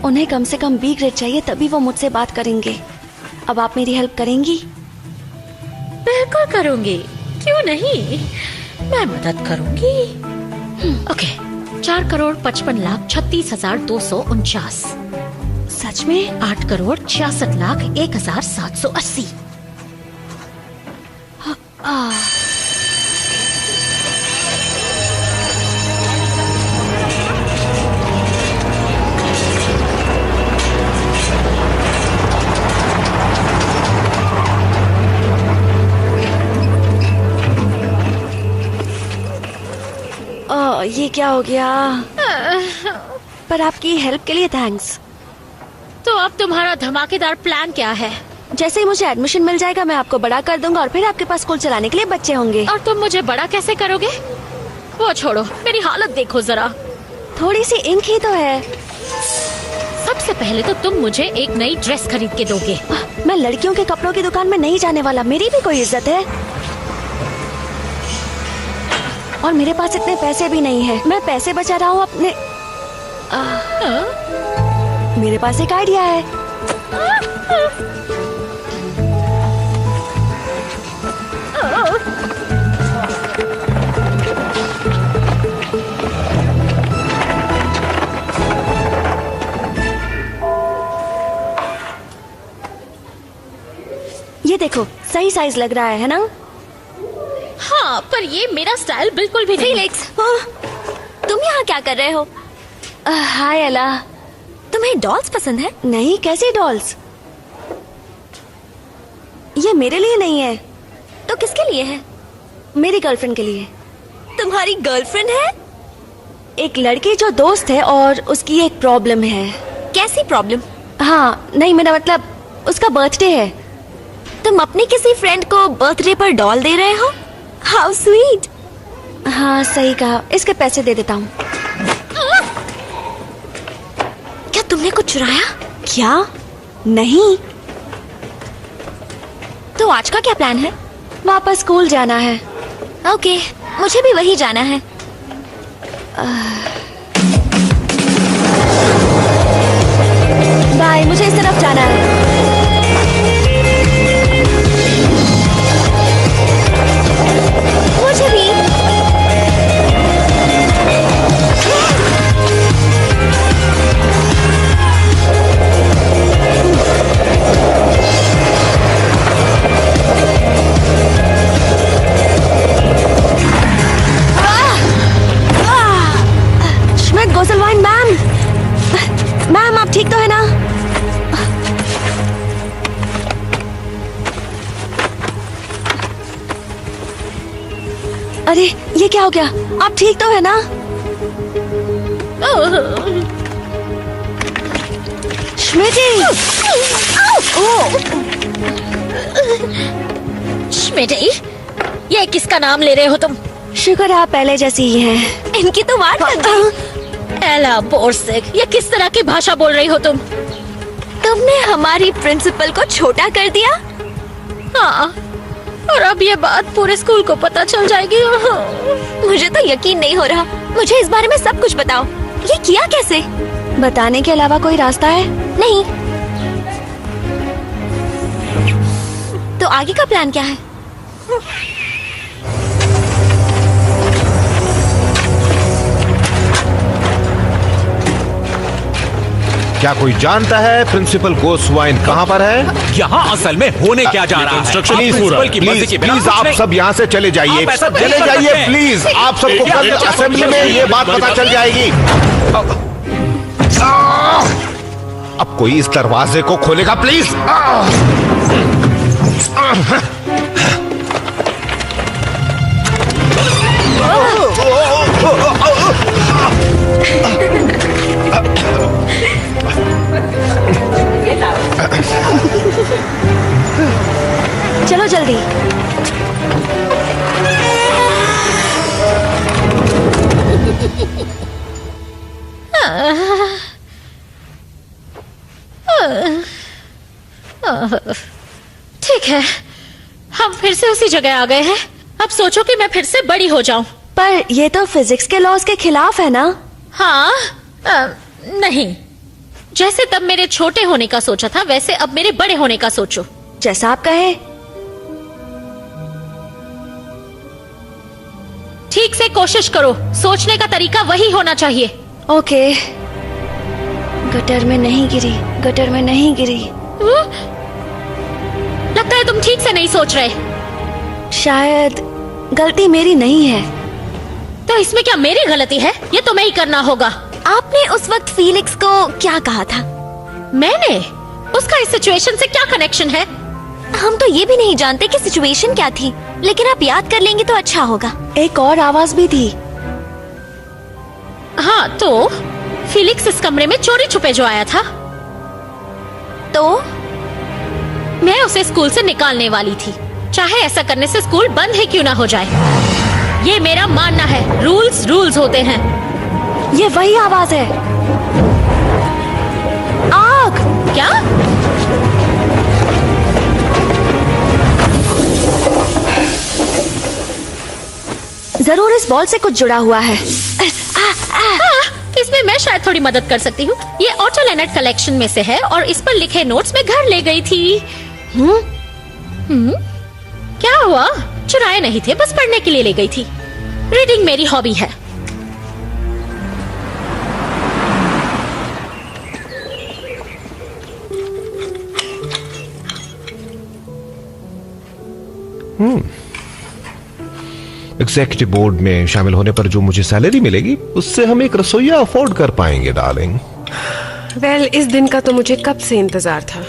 उन्हें कम से कम B ग्रेड चाहिए, तभी वो मुझसे बात करेंगे। अब आप मेरी हेल्प करेंगी? बिल्कुल करूंगी, क्यों नहीं, मैं मदद करूंगी। ओके, 4,55,36,249। सच में? 8,66,01,780। ये क्या हो गया? पर आपकी हेल्प के लिए थैंक्स। तो अब तुम्हारा धमाकेदार प्लान क्या है? जैसे ही मुझे एडमिशन मिल जाएगा, मैं आपको बड़ा कर दूंगा और फिर आपके पास स्कूल चलाने के लिए बच्चे होंगे। और तुम मुझे बड़ा कैसे करोगे? वो छोड़ो, मेरी हालत देखो जरा। थोड़ी सी इंक ही तो है। सबसे पहले तो तुम मुझे एक नई ड्रेस खरीद के दोगे। मैं लड़कियों के कपड़ों की दुकान में नहीं जाने वाला, मेरी भी कोई इज्जत है। और मेरे पास इतने पैसे भी नहीं है। मैं पैसे बचा रहा हूँ अपने। मेरे पास एक आइडिया है। ये देखो, सही साइज लग रहा है ना? हाँ, पर ये मेरा स्टाइल बिल्कुल भी नहीं। फेलिक्स, तुम यहाँ क्या कर रहे हो? हाय एला। तुम्हें डॉल्स पसंद है? नहीं, कैसी डॉल्स? ये मेरे लिए नहीं है। तो किसके लिए है? मेरी गर्लफ्रेंड के लिए। तुम्हारी गर्लफ्रेंड है? एक लड़की जो दोस्त है और उसकी एक प्रॉब्लम है। कैसी प्रॉब्लम? हाँ, नहीं, मेरा मतलब उसका बर्थडे है। तुम अपनी किसी फ्रेंड को बर्थडे पर डॉल दे रहे हो? How sweet. हाँ, सही कहा। इसके पैसे दे देता हूँ। क्या तुमने कुछ चुराया? क्या? नहीं। तो आज का क्या प्लान है? वापस स्कूल जाना है। ओके, मुझे भी वही जाना है। बाय, मुझे इस तरफ जाना है। मुझे भी। अरे ये क्या हो गया? आप ठीक तो है ना? स्मिटी! स्मिटी, ये किसका नाम ले रहे हो तुम? शुक्र आप पहले जैसी ही हैं। इनकी तो वाट लग गई। एला बोर्सिक, ये किस तरह की भाषा बोल रही हो तुम? तुमने हमारी प्रिंसिपल को छोटा कर दिया? हाँ, और अब ये बात पूरे स्कूल को पता चल जाएगी। मुझे तो यकीन नहीं हो रहा। मुझे इस बारे में सब कुछ बताओ। ये किया कैसे? बताने के अलावा कोई रास्ता है? नहीं। तो आगे का प्लान क्या है? क्या कोई जानता है प्रिंसिपल गोस्वाइन कहाँ पर है? यहाँ असल में होने क्या जा रहा है? प्रिंसिपल की मर्जी के बिना प्लीज आप सब यहाँ से चले जाइए, चले जाइए प्लीज। आप सबको कल असेंबली में ये बात पता चल जाएगी। अब कोई इस दरवाजे को खोलेगा प्लीज? चलो जल्दी। ठीक है, हम फिर से उसी जगह आ गए हैं। अब सोचो कि मैं फिर से बड़ी हो जाऊं। पर ये तो फिजिक्स के लॉज के खिलाफ है ना? हाँ, नहीं। जैसे तब मेरे छोटे होने का सोचा था, वैसे अब मेरे बड़े होने का सोचो। जैसा आप कहे। ठीक से कोशिश करो, सोचने का तरीका वही होना चाहिए। ओके। गटर में नहीं गिरी, गटर में नहीं गिरी। लगता है तुम ठीक से नहीं सोच रहे। शायद गलती मेरी नहीं है। तो इसमें क्या मेरी गलती है? ये तुम्हें ही करना होगा। आपने उस वक्त फीलिक्स को क्या कहा था? मैंने? उसका इस सिचुएशन से क्या कनेक्शन है? हम तो ये भी नहीं जानते कि सिचुएशन क्या थी, लेकिन आप याद कर लेंगे तो अच्छा होगा। एक और आवाज भी थी। हाँ, तो फीलिक्स इस कमरे में चोरी छुपे जो आया था। तो मैं उसे स्कूल से निकालने वाली थी, चाहे ऐसा करने से स्कूल बंद ही क्यों ना हो जाए। ये मेरा मानना है, रूल्स रूल्स होते हैं। ये वही आवाज है। आग! क्या? जरूर इस बॉल से कुछ जुड़ा हुआ है। इसमें मैं शायद थोड़ी मदद कर सकती हूँ। ये ऑटो लेनर्ड कलेक्शन में से है और इस पर लिखे नोट्स मैं घर ले गई थी। क्या हुआ? चुराए नहीं थे, बस पढ़ने के लिए ले गई थी। रीडिंग मेरी हॉबी है। एग्जीक्यूटिव बोर्ड में शामिल होने पर जो मुझे सैलरी मिलेगी उससे हम एक रसोइया अफोर्ड कर पाएंगे डार्लिंग। वेल, इस दिन का तो मुझे कब से इंतजार था।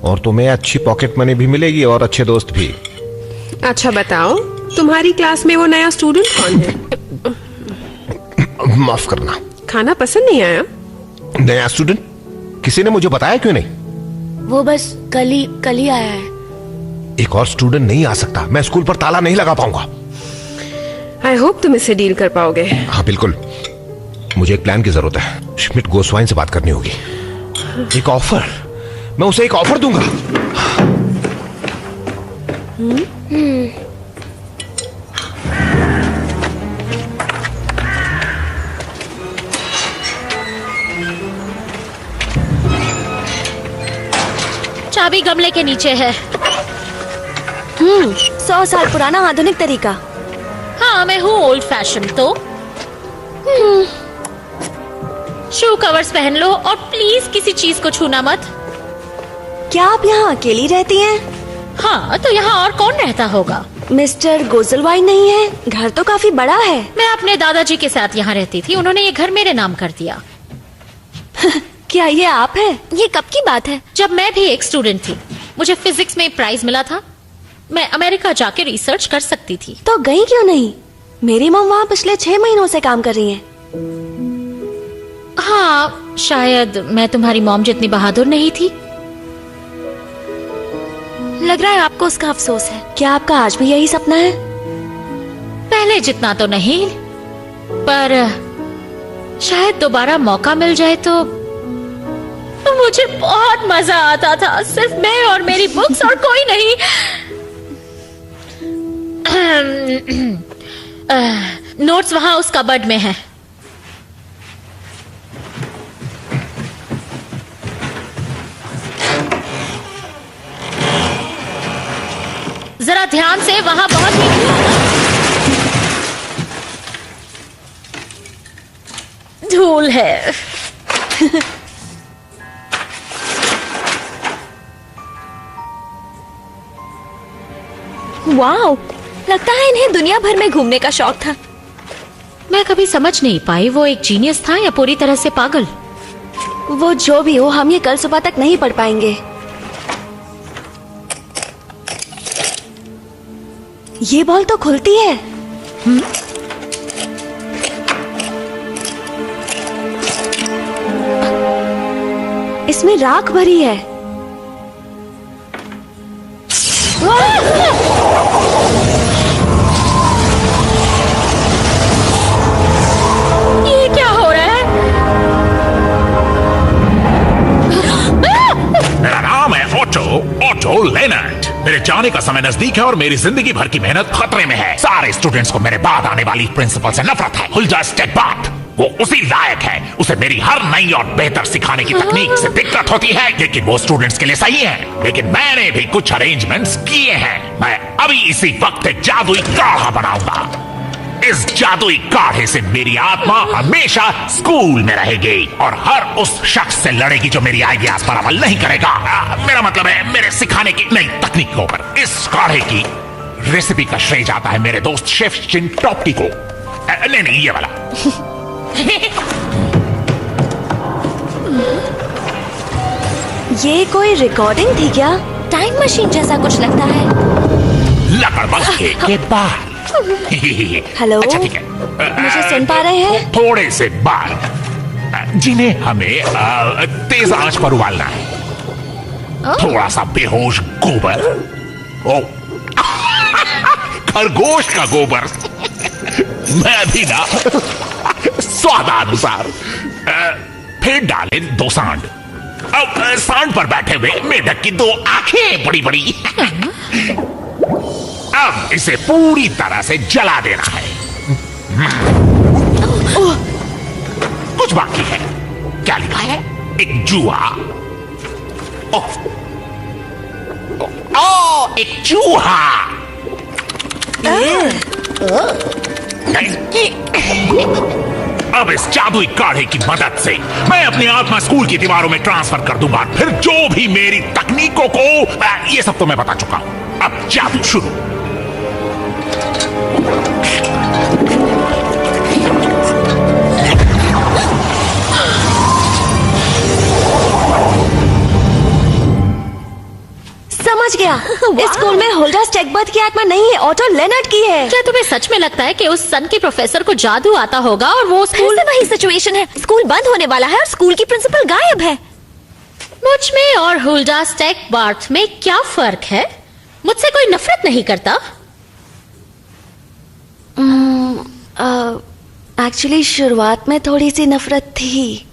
और तुम्हें अच्छी पॉकेट मनी भी मिलेगी और अच्छे दोस्त भी। अच्छा बताओ, तुम्हारी क्लास में वो नया स्टूडेंट कौन है? माफ करना, खाना पसंद नहीं आया? नया स्टूडेंट? किसी ने मुझे बताया क्यों नहीं? वो बस कल ही आया है। एक और स्टूडेंट नहीं आ सकता, मैं स्कूल पर ताला नहीं लगा पाऊंगा। आई होप तुम इससे डील कर पाओगे। हाँ बिल्कुल, मुझे एक प्लान की जरूरत है। श्मिट गोस्वाइन से बात करनी होगी। एक ऑफर, मैं उसे एक ऑफर दूंगा। चाबी गमले के नीचे है। 100 साल पुराना आधुनिक तरीका। हाँ, मैं हूँ ओल्ड फैशन। तो शू कवर्स पहन लो और प्लीज किसी चीज को छूना मत। क्या आप यहाँ अकेली रहती हैं? हाँ, तो यहाँ और कौन रहता होगा? मिस्टर गोजलवाइन नहीं है? घर तो काफी बड़ा है। मैं अपने दादाजी के साथ यहाँ रहती थी, उन्होंने ये घर मेरे नाम कर दिया। क्या ये आप है? ये कब की बात है? जब मैं भी एक स्टूडेंट थी। मुझे फिजिक्स में प्राइज मिला था। मैं अमेरिका जाके रिसर्च कर सकती थी। तो गई क्यों नहीं? मेरी मॉम वहाँ पिछले 6 महीनों से काम कर रही हैं। हाँ, शायद मैं तुम्हारी मॉम जितनी बहादुर नहीं थी। लग रहा है आपको उसका अफसोस है। क्या आपका आज भी यही सपना है? पहले जितना तो नहीं, पर शायद दोबारा मौका मिल जाए तो मुझे बहुत मजा आता था। सिर्फ मैं और मेरी बुक्स और कोई नहीं। नोट्स वहां उस कबर्ड में है। जरा ध्यान से, वहां बहुत ही धूल है। वाओ, लगता है इन्हें दुनिया भर में घूमने का शौक था। मैं कभी समझ नहीं पाई वो एक जीनियस था या पूरी तरह से पागल। वो जो भी हो, हम ये कल सुबह तक नहीं पढ़ पाएंगे। ये बॉल तो खुलती है। इसमें राख भरी है। ये क्या हो रहा है? मेरा नाम है ऑटो लेनर्ट। मेरे जाने का समय नजदीक है और मेरी जिंदगी भर की मेहनत खतरे में है। सारे स्टूडेंट्स को मेरे बाद आने वाली प्रिंसिपल से नफरत है। हुल्डा स्टेगबार्ट वो उसी लायक है। उसे मेरी हर नई और बेहतर सिखाने की तकनीक से दिक्कत होती है, लेकिन वो स्टूडेंट्स के लिए सही है। लेकिन मैंने भी कुछ अरेंजमेंट्स किए हैं। मैं अभी इसी वक्त एक जादुई काढ़ा बनाऊंगा। इस जादुई काढ़े से मेरी आत्मा हमेशा स्कूल में रहेगी और हर उस शख्स से लड़ेगी जो मेरी आइडियाज पर अमल नहीं करेगा। मेरा मतलब है मेरे सिखाने की नई तकनीकों पर। इस काढ़े की रेसिपी का श्रेय जाता है मेरे दोस्त शेफ चिंटॉप्टी को। नहीं, ये वाला। ये कोई रिकॉर्डिंग थी क्या? टाइम मशीन जैसा कुछ लगता है। लकड़बग्घे के बाल। हेलो, अच्छा ठीक है। मुझे सुन पा रहे हैं? थोड़े से बाल जिन्हें हमें तेज आंच पर उबालना है। थोड़ा सा बेहोश गोबर। ओ खरगोश का गोबर। मैं भी ना स्वादानुसार। फिर डाले 2 सांड। अब सांड पर बैठे हुए मेढक की 2 आंखें बड़ी बड़ी। अब इसे पूरी तरह से जला देना है। कुछ बाकी है। क्या लिखा है? एक जुआ। एक चूहा। अब इस जादुई काढ़े की मदद से मैं अपनी आत्मा स्कूल की दीवारों में ट्रांसफर कर दूंगा। फिर जो भी मेरी तकनीकों को, ये सब तो मैं बता चुका हूं। अब जादू शुरू। समझ गया। इस स्कूल में होल्डा स्टेगबर्ट की आत्मा नहीं है, ऑटो लेनर्ट की है। क्या तुम्हें सच में लगता है कि उस सन के प्रोफेसर को जादू आता होगा और वो स्कूल? फिर से वही सिचुएशन है। स्कूल बंद होने वाला है और स्कूल की प्रिंसिपल गायब है। मुझ में और होल्डा स्टेगबार्ट में क्या फर्क है? मुझसे कोई नफरत नहीं करता। एक्चुअली शुरुआत में थोड़ी सी नफरत थी।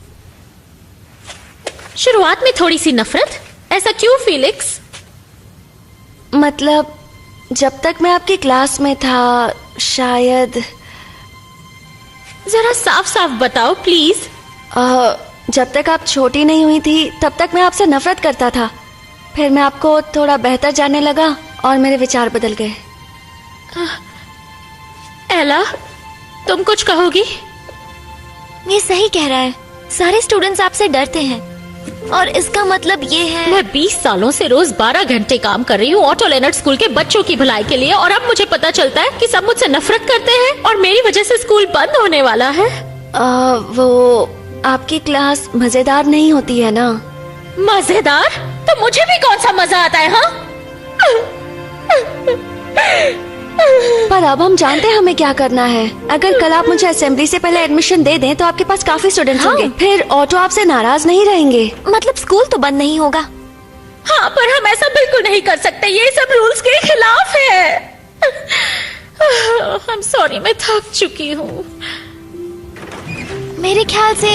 शुरुआत में थोड़ी सी नफरत? ऐसा क्यों फीलिक्स? मतलब जब तक मैं आपकी क्लास में था, शायद। जरा साफ साफ बताओ प्लीज। जब तक आप छोटी नहीं हुई थी तब तक मैं आपसे नफरत करता था। फिर मैं आपको थोड़ा बेहतर जानने लगा और मेरे विचार बदल गए। एला, तुम कुछ कहोगी? ये सही कह रहा है। सारे स्टूडेंट्स आपसे डरते हैं और इसका मतलब ये है। मैं 20 सालों से रोज 12 घंटे काम कर रही हूँ ऑटो लेनर्ट स्कूल के बच्चों की भलाई के लिए, और अब मुझे पता चलता है कि सब मुझसे नफरत करते हैं और मेरी वजह से स्कूल बंद होने वाला है। वो आपकी क्लास मजेदार नहीं होती है ना? मजेदार? तो मुझे भी कौन सा मजा आता है? हाँ, पर अब हम जानते हैं हमें क्या करना है। अगर कल आप मुझे असेंबली से पहले एडमिशन दे दें तो आपके पास काफी स्टूडेंट्स होंगे। फिर ऑटो आपसे नाराज नहीं रहेंगे। मतलब स्कूल तो बंद नहीं होगा। हाँ, पर हम ऐसा बिल्कुल नहीं कर सकते, ये सब रूल्स के खिलाफ है। I'm sorry, मैं थक चुकी हूँ। मेरे ख्याल से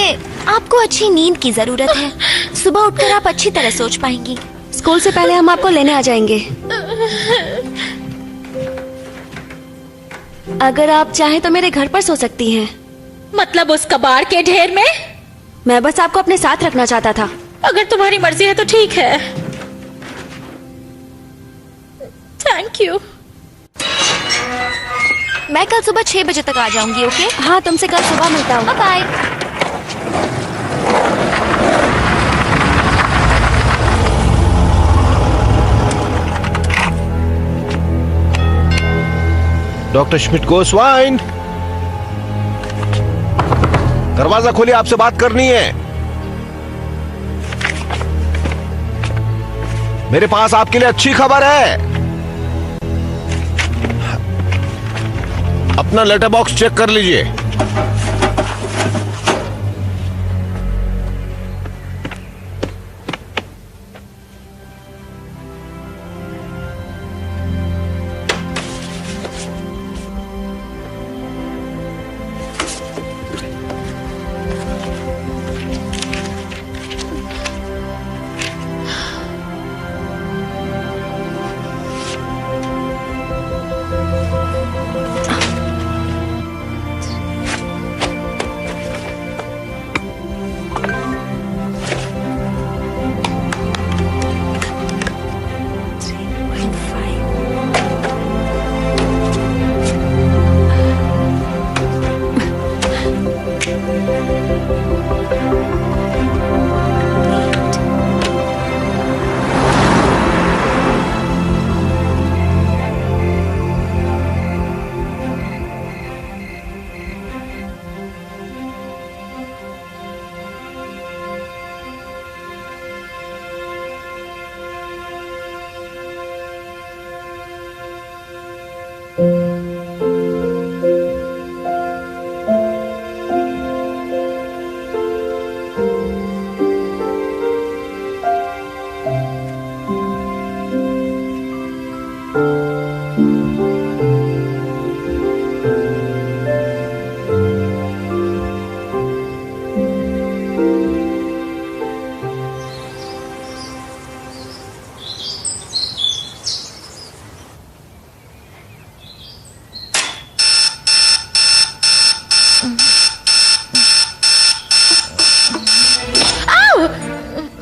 आपको अच्छी नींद की जरूरत है। सुबह उठकर आप अच्छी तरह सोच पाएंगी। स्कूल से पहले हम आपको लेने आ जाएंगे। अगर आप चाहें तो मेरे घर पर सो सकती हैं। मतलब उस कबाड़ के ढेर में? मैं बस आपको अपने साथ रखना चाहता था। अगर तुम्हारी मर्जी है तो ठीक है। Thank you. मैं कल सुबह 6 बजे तक आ जाऊंगी, ओके? हाँ, तुमसे कल सुबह मिलता हूँ। बाय। डॉक्टर श्मिट गोस्वाइन, दरवाजा खोलिए, आपसे बात करनी है। मेरे पास आपके लिए अच्छी खबर है। अपना लेटर बॉक्स चेक कर लीजिए।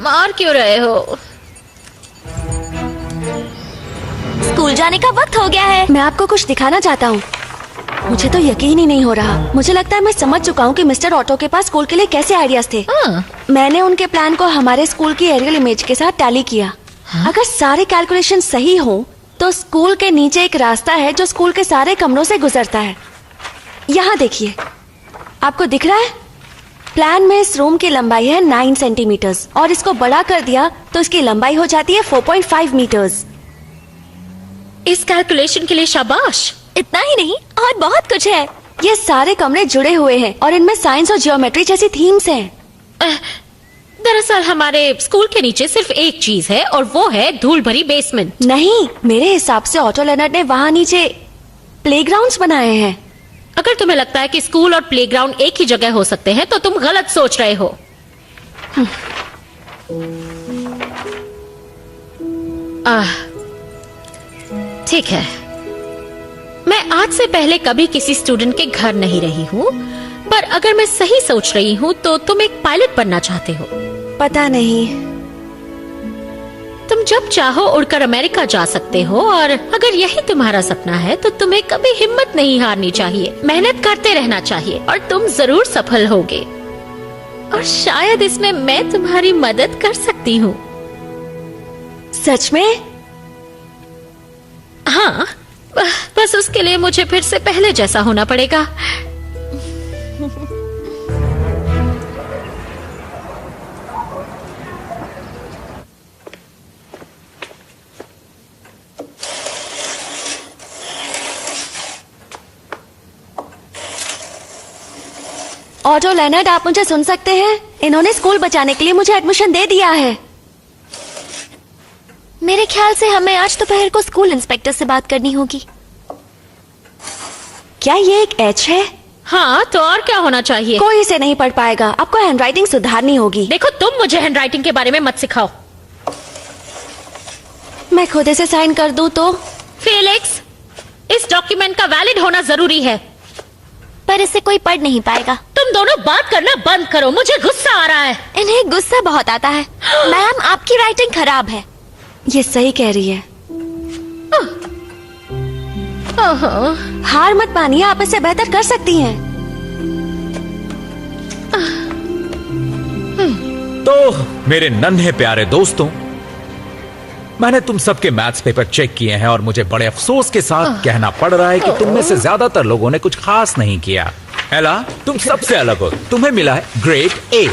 मार क्यों रहे हो? स्कूल जाने का वक्त हो गया है। मैं आपको कुछ दिखाना चाहता हूँ। मुझे तो यकीन ही नहीं हो रहा। मुझे लगता है मैं समझ चुका हूँ कि मिस्टर ऑटो के पास स्कूल के लिए कैसे आइडियाज थे। मैंने उनके प्लान को हमारे स्कूल की एरियल इमेज के साथ टैली किया। अगर सारे कैलकुलेशन सही हो तो स्कूल के नीचे एक रास्ता है जो स्कूल के सारे कमरों से गुजरता है। यहाँ देखिए, आपको दिख रहा है? प्लान में इस रूम की लंबाई है 9 सेंटीमीटर्स और इसको बड़ा कर दिया तो इसकी लंबाई हो जाती है 4.5 मीटर्स। इस कैलकुलेशन के लिए शाबाश। इतना ही नहीं, और बहुत कुछ है। ये सारे कमरे जुड़े हुए हैं और इनमें साइंस और जियोमेट्री जैसी थीम्स हैं। दरअसल हमारे स्कूल के नीचे सिर्फ एक चीज है और वो है धूल भरी बेसमेंट। नहीं, मेरे हिसाब से ऑटो लेनर्ड ने वहाँ नीचे प्लेग्राउंड्स बनाए हैं। अगर तुम्हें लगता है कि स्कूल और प्लेग्राउंड एक ही जगह हो सकते हैं तो तुम गलत सोच रहे हो। ठीक है, मैं आज से पहले कभी किसी स्टूडेंट के घर नहीं रही हूँ, पर अगर मैं सही सोच रही हूँ तो तुम एक पायलट बनना चाहते हो। पता नहीं। तुम जब चाहो उड़कर अमेरिका जा सकते हो और अगर यही तुम्हारा सपना है तो तुम्हें कभी हिम्मत नहीं हारनी चाहिए, मेहनत करते रहना चाहिए और तुम जरूर सफल होगे। और शायद इसमें मैं तुम्हारी मदद कर सकती हूँ। सच में? हाँ, बस उसके लिए मुझे फिर से पहले जैसा होना पड़ेगा। ऑटो लेनर्ड, आप मुझे सुन सकते हैं? इन्होंने स्कूल बचाने के लिए मुझे एडमिशन दे दिया है। मेरे ख्याल से हमें आज दोपहर को स्कूल इंस्पेक्टर से बात करनी होगी। क्या ये एक एच है? हाँ, तो और क्या होना चाहिए? कोई इसे नहीं पढ़ पाएगा। आपको हैंडराइटिंग सुधारनी होगी। देखो, तुम मुझे हैंडराइटिंग के बारे में मत सिखाओ। मैं खुद इसे साइन कर दूं तो? फेलिक्स, इस डॉक्यूमेंट का वैलिड होना जरूरी है। पर इसे कोई पढ़ नहीं पाएगा। तुम दोनों बात करना बंद करो, मुझे गुस्सा आ रहा है। इन्हें गुस्सा बहुत आता है। मैम, आपकी राइटिंग खराब है। ये सही कह रही है। हार मत मानिए, आप इसे बेहतर कर सकती हैं। तो मेरे नन्हे प्यारे दोस्तों, मैंने तुम सबके मैथ्स पेपर चेक किए हैं और मुझे बड़े अफसोस के साथ कहना पड़ रहा है कि तुम में से ज्यादातर लोगों ने कुछ खास नहीं किया। एला, तुम सबसे अलग हो, तुम्हें मिला है ग्रेड ए।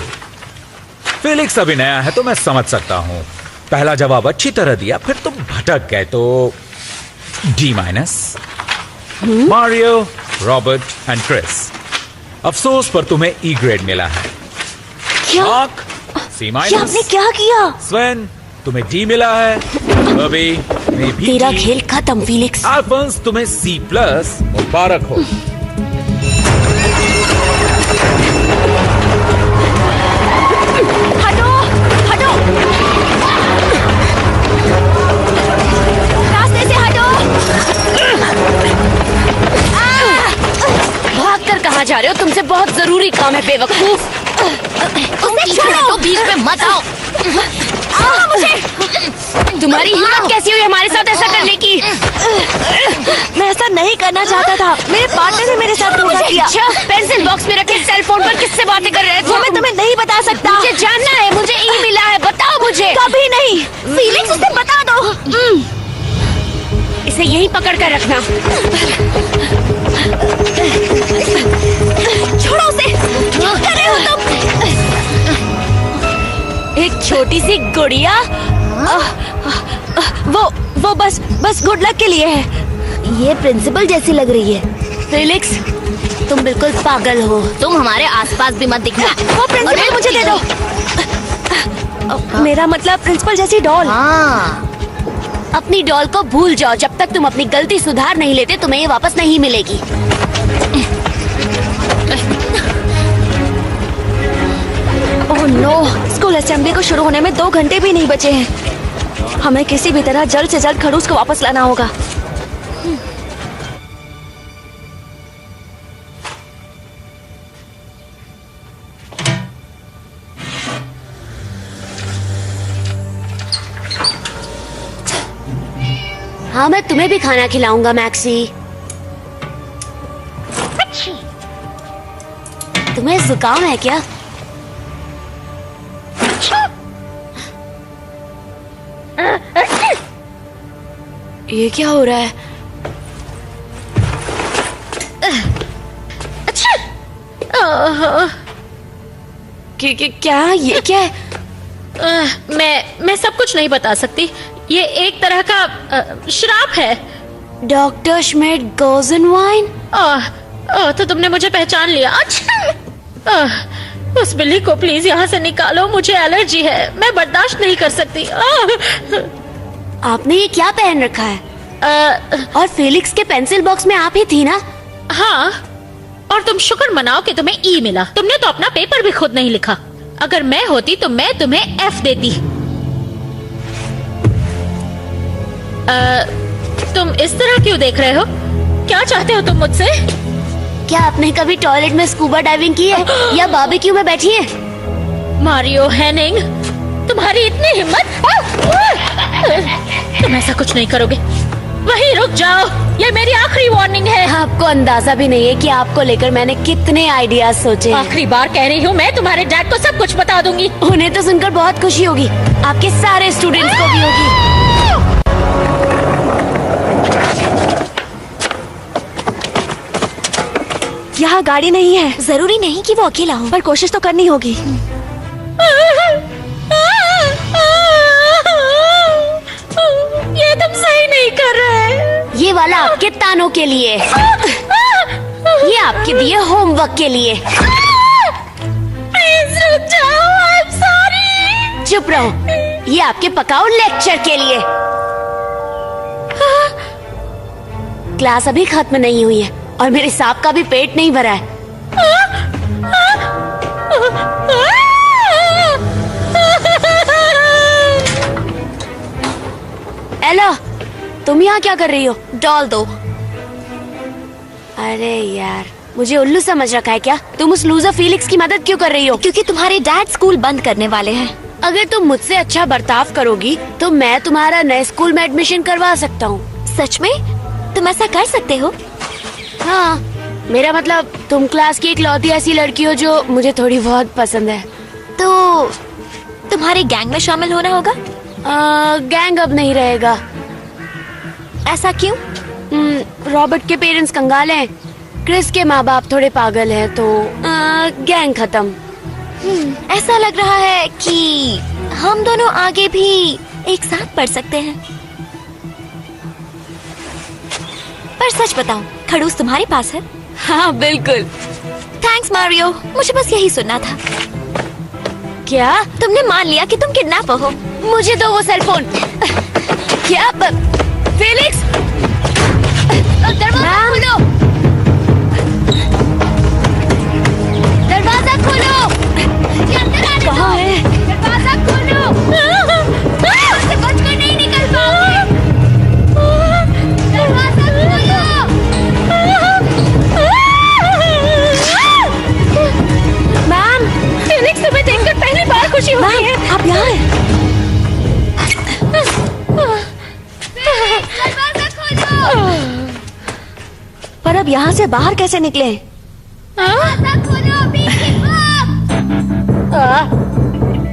फेलिक्स अभी नया है तो मैं समझ सकता हूं। पहला जवाब अच्छी तरह दिया, फिर तुम भटक गए तो D-। Mario, Robert and Chris, अफसोस पर तुम्हें ई ग्रेड मिला है। क्या? Mark, C-। आपने क्या किया? स्वेन, तुम्हें D मिला है। बॉबी, तुम्हें भी तेरा D। खेल खत्म फेलिक्स। अल्फोंस, तुम्हें C+। मुबारक हो। हटो, हटो, रास्ते से हटो। भाग कर कहाँ जा रहे हो? तुमसे बहुत जरूरी काम है बेवकूफ। उसे छोड़ो, बीच में मत आओ। मुझे तुम्हारी हिम्मत कैसी हुई हमारे साथ ऐसा करने की? मैं ऐसा नहीं करना चाहता था। मेरे पार्टनर ने मेरे साथ धोखा किया। पेंसिल बॉक्स में रखे सेल फोन पर किससे बातें कर रहे थे? वो मैं तुम्हें नहीं बता सकता। मुझे जानना है, मुझे ई मिला है, बताओ मुझे। कभी नहीं। फीलिंग्स, उसे बता दो। इसे यहीं पकड़ कर रखना। छोड़ो उसे। क्या कर रहे हो तुम? एक छोटी सी गुड़िया। वो बस गुड लक के लिए है। ये प्रिंसिपल जैसी लग रही है। फेलिक्स, तुम बिल्कुल पागल हो। तुम हमारे आसपास भी मत दिखना। वो प्रिंसिपल मुझे दे दो। मेरा मतलब प्रिंसिपल जैसी डॉल। हाँ, अपनी डॉल को भूल जाओ। जब तक तुम अपनी गलती सुधार नहीं लेते, तुम्हें ये वापस नहीं मिलेगी। ओह नो, स्कूल असेंबली को शुरू होने में 2 घंटे भी नहीं बचे हैं। हमें किसी भी तरह जल्द से जल्द खड़ूस को वापस लाना होगा। हाँ, मैं तुम्हें भी खाना खिलाऊंगा मैक्सी। तुम्हें जुकाम है क्या? ये क्या हो रहा है? क्या ये क्या है? मैं सब कुछ नहीं बता सकती। ये एक तरह का श्राप है। Doctor Schmidt goes in wine. तो तुमने मुझे पहचान लिया। अच्छा, उस बिल्ली को प्लीज यहाँ से निकालो, मुझे एलर्जी है, मैं बर्दाश्त नहीं कर सकती। आपने ये क्या पहन रखा है? और फेलिक्स के पेंसिल बॉक्स में आप ही थी ना? हाँ, और तुम शुक्र मनाओ कि तुम्हें ई मिला। तुमने तो अपना पेपर भी खुद नहीं लिखा। अगर मैं होती तो मैं तुम्हें एफ देती। तुम इस तरह क्यों देख रहे हो? क्या चाहते हो तुम मुझसे? क्या आपने कभी टॉयलेट में स्कूबा डाइविंग की है या बारबेक्यू में बैठी है? मारियो हेनिंग, तुम्हारी इतनी हिम्मत? तुम ऐसा कुछ नहीं करोगे। वहीं रुक जाओ, ये मेरी आखिरी वार्निंग है। आपको अंदाजा भी नहीं है कि आपको लेकर मैंने कितने आइडियाज सोचे। आखिरी बार कह रही हूँ, मैं तुम्हारे डैड को सब कुछ बता दूंगी। उन्हें तो सुनकर बहुत खुशी होगी, आपके सारे स्टूडेंट्स को भी होगी। यहाँ गाड़ी नहीं है। जरूरी नहीं कि वो अकेला हो, पर कोशिश तो करनी होगी। ये तुम सही नहीं कर रहे। ये वाला आपके तानों के लिए, ये आपके दिए होमवर्क के लिए। चुप रहो, ये आपके पकाओ लेक्चर के लिए। क्लास अभी खत्म नहीं हुई है और मेरे सांप का भी पेट नहीं भरा है। एला, तुम यहाँ क्या कर रही हो? डॉल दो। अरे यार, मुझे उल्लू समझ रखा है क्या? तुम उस लूजर फीलिक्स की मदद क्यों कर रही हो? क्योंकि तुम्हारे डैड स्कूल बंद करने वाले हैं। अगर तुम मुझसे अच्छा बर्ताव करोगी तो मैं तुम्हारा नए स्कूल में एडमिशन करवा सकता हूँ। सच में? तुम ऐसा कर सकते हो? हाँ, मेरा मतलब तुम क्लास की इकलौती ऐसी लड़की हो जो मुझे थोड़ी बहुत पसंद है। तो तुम्हारे गैंग में शामिल होना होगा? गैंग अब नहीं रहेगा। ऐसा क्यों? रॉबर्ट के पेरेंट्स कंगाल हैं, क्रिस के माँ बाप थोड़े पागल हैं, तो गैंग खत्म। ऐसा लग रहा है कि हम दोनों आगे भी एक साथ पढ़ सकते हैं। पर सच बताओ, खड़ूस तुम्हारे पास है? हाँ बिल्कुल। थैंक्स मारियो, मुझे बस यही सुनना था। क्या? तुमने मान लिया कि तुम किडनैपर हो? मुझे दो वो सेल फोन। क्या? फेलिक्स, दरवाजा खोलो, दरवाजा खोलो। कहाँ है? दरवाजा खोलो, से बचकर नहीं निकल पाओगे। दरवाजा खोलो। मैम, फेलिक्स तुम्हें देखकर पहली बार खुशी हो रही है। आप यहाँ हैं? दरवाजा खोलो। पर अब यहाँ से बाहर कैसे निकले?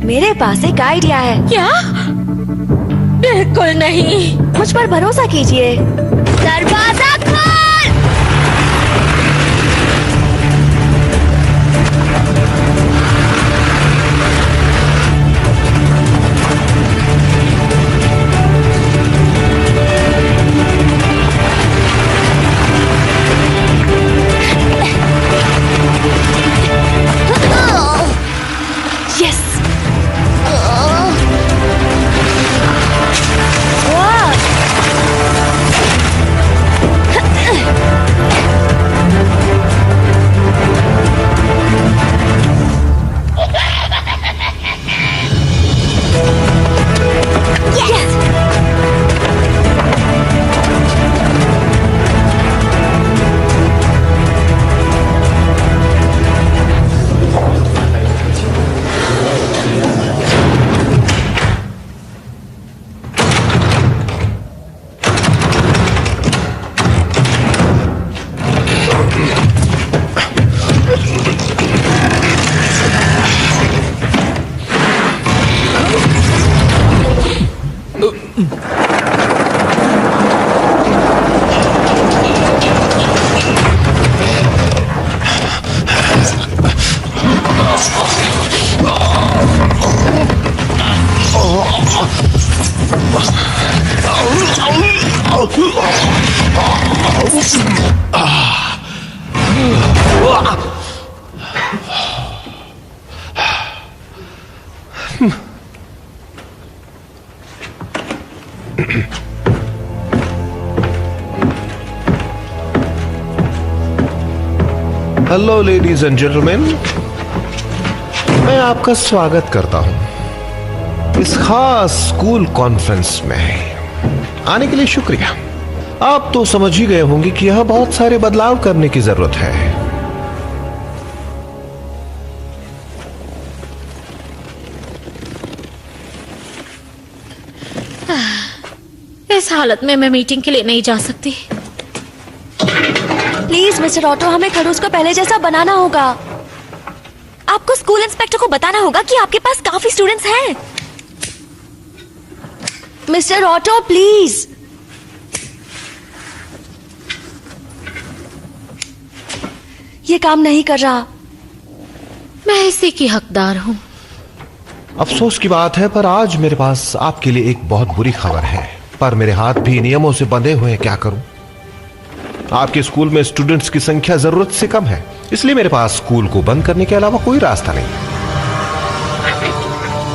मेरे पास एक आइडिया है। क्या? बिल्कुल नहीं। मुझ पर भरोसा कीजिए। दरवाजा खोल। Yes. Hello ladies and gentleman, मैं आपका स्वागत करता हूं इस खास स्कूल कॉन्फ्रेंस में। आने के लिए शुक्रिया। आप तो समझ ही गए होंगे कि यह बहुत सारे बदलाव करने की जरूरत है। इस हालत में मैं मीटिंग के लिए नहीं जा सकती। प्लीज मिस्टर ऑटो, हमें खड़ूस को पहले जैसा बनाना होगा। आपको स्कूल इंस्पेक्टर को बताना होगा कि आपके पास काफी स्टूडेंट्स हैं। Mister auto please. ये काम नहीं कर रहा। मैं इसी की हकदार हूँ। अफसोस की बात है, पर आज मेरे पास आपके लिए एक बहुत बुरी खबर है। पर मेरे हाथ भी नियमों से बंधे हुए हैं, क्या करूं? आपके स्कूल में स्टूडेंट्स की संख्या जरूरत से कम है, इसलिए मेरे पास स्कूल को बंद करने के अलावा कोई रास्ता नहीं।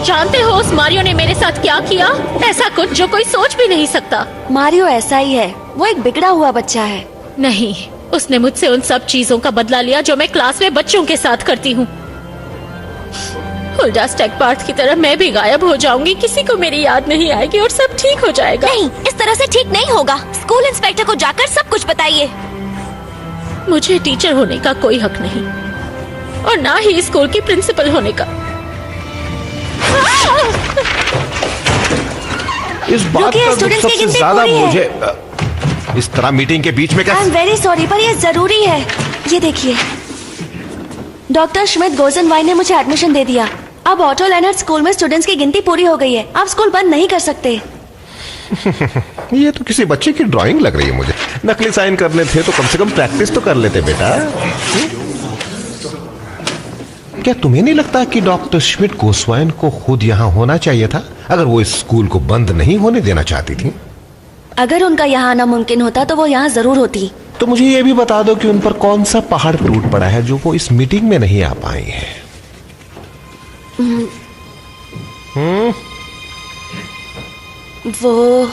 जानते हो उस मारियो ने मेरे साथ क्या किया? ऐसा कुछ जो कोई सोच भी नहीं सकता। मारियो ऐसा ही है, वो एक बिगड़ा हुआ बच्चा है। नहीं, उसने मुझसे उन सब चीजों का बदला लिया जो मैं क्लास में बच्चों के साथ करती हूँ। हुल्डा स्टेगपार्थ की तरह मैं भी गायब हो जाऊंगी, किसी को मेरी याद नहीं आएगी और सब ठीक हो जाएगा। नहीं, इस तरह से ठीक नहीं होगा। स्कूल इंस्पेक्टर को जाकर सब कुछ बताइए। मुझे टीचर होने का कोई हक नहीं और ना ही स्कूल की प्रिंसिपल होने का। इस बात का सबसे ज्यादा मुझे इस तरह मीटिंग के बीच में आई एम वेरी सॉरी, पर ये जरूरी है। ये देखिए, डॉक्टर श्मिट गोजनवाइन ने मुझे एडमिशन दे दिया। अब ऑटो लेनर्ड स्कूल में स्टूडेंट्स की गिनती पूरी हो गई है। आप स्कूल बंद नहीं कर सकते। ये तो किसी बच्चे की ड्राइंग लग रही है मुझे। नकली साइन करने थे तो कम से कम प्रैक्टिस तो कर लेते बेटा। क्या तुम्हें नहीं लगता कि डॉक्टर श्मिट गोस्वाइन को खुद यहाँ होना चाहिए था, अगर वो इस स्कूल को बंद नहीं होने देना चाहती थी? अगर उनका यहाँ आना मुमकिन होता तो वो यहाँ जरूर होती। तो मुझे ये भी बता दो कि उन पर कौन सा पहाड़ टूट पड़ा है जो वो इस मीटिंग में नहीं आ पाई है। वो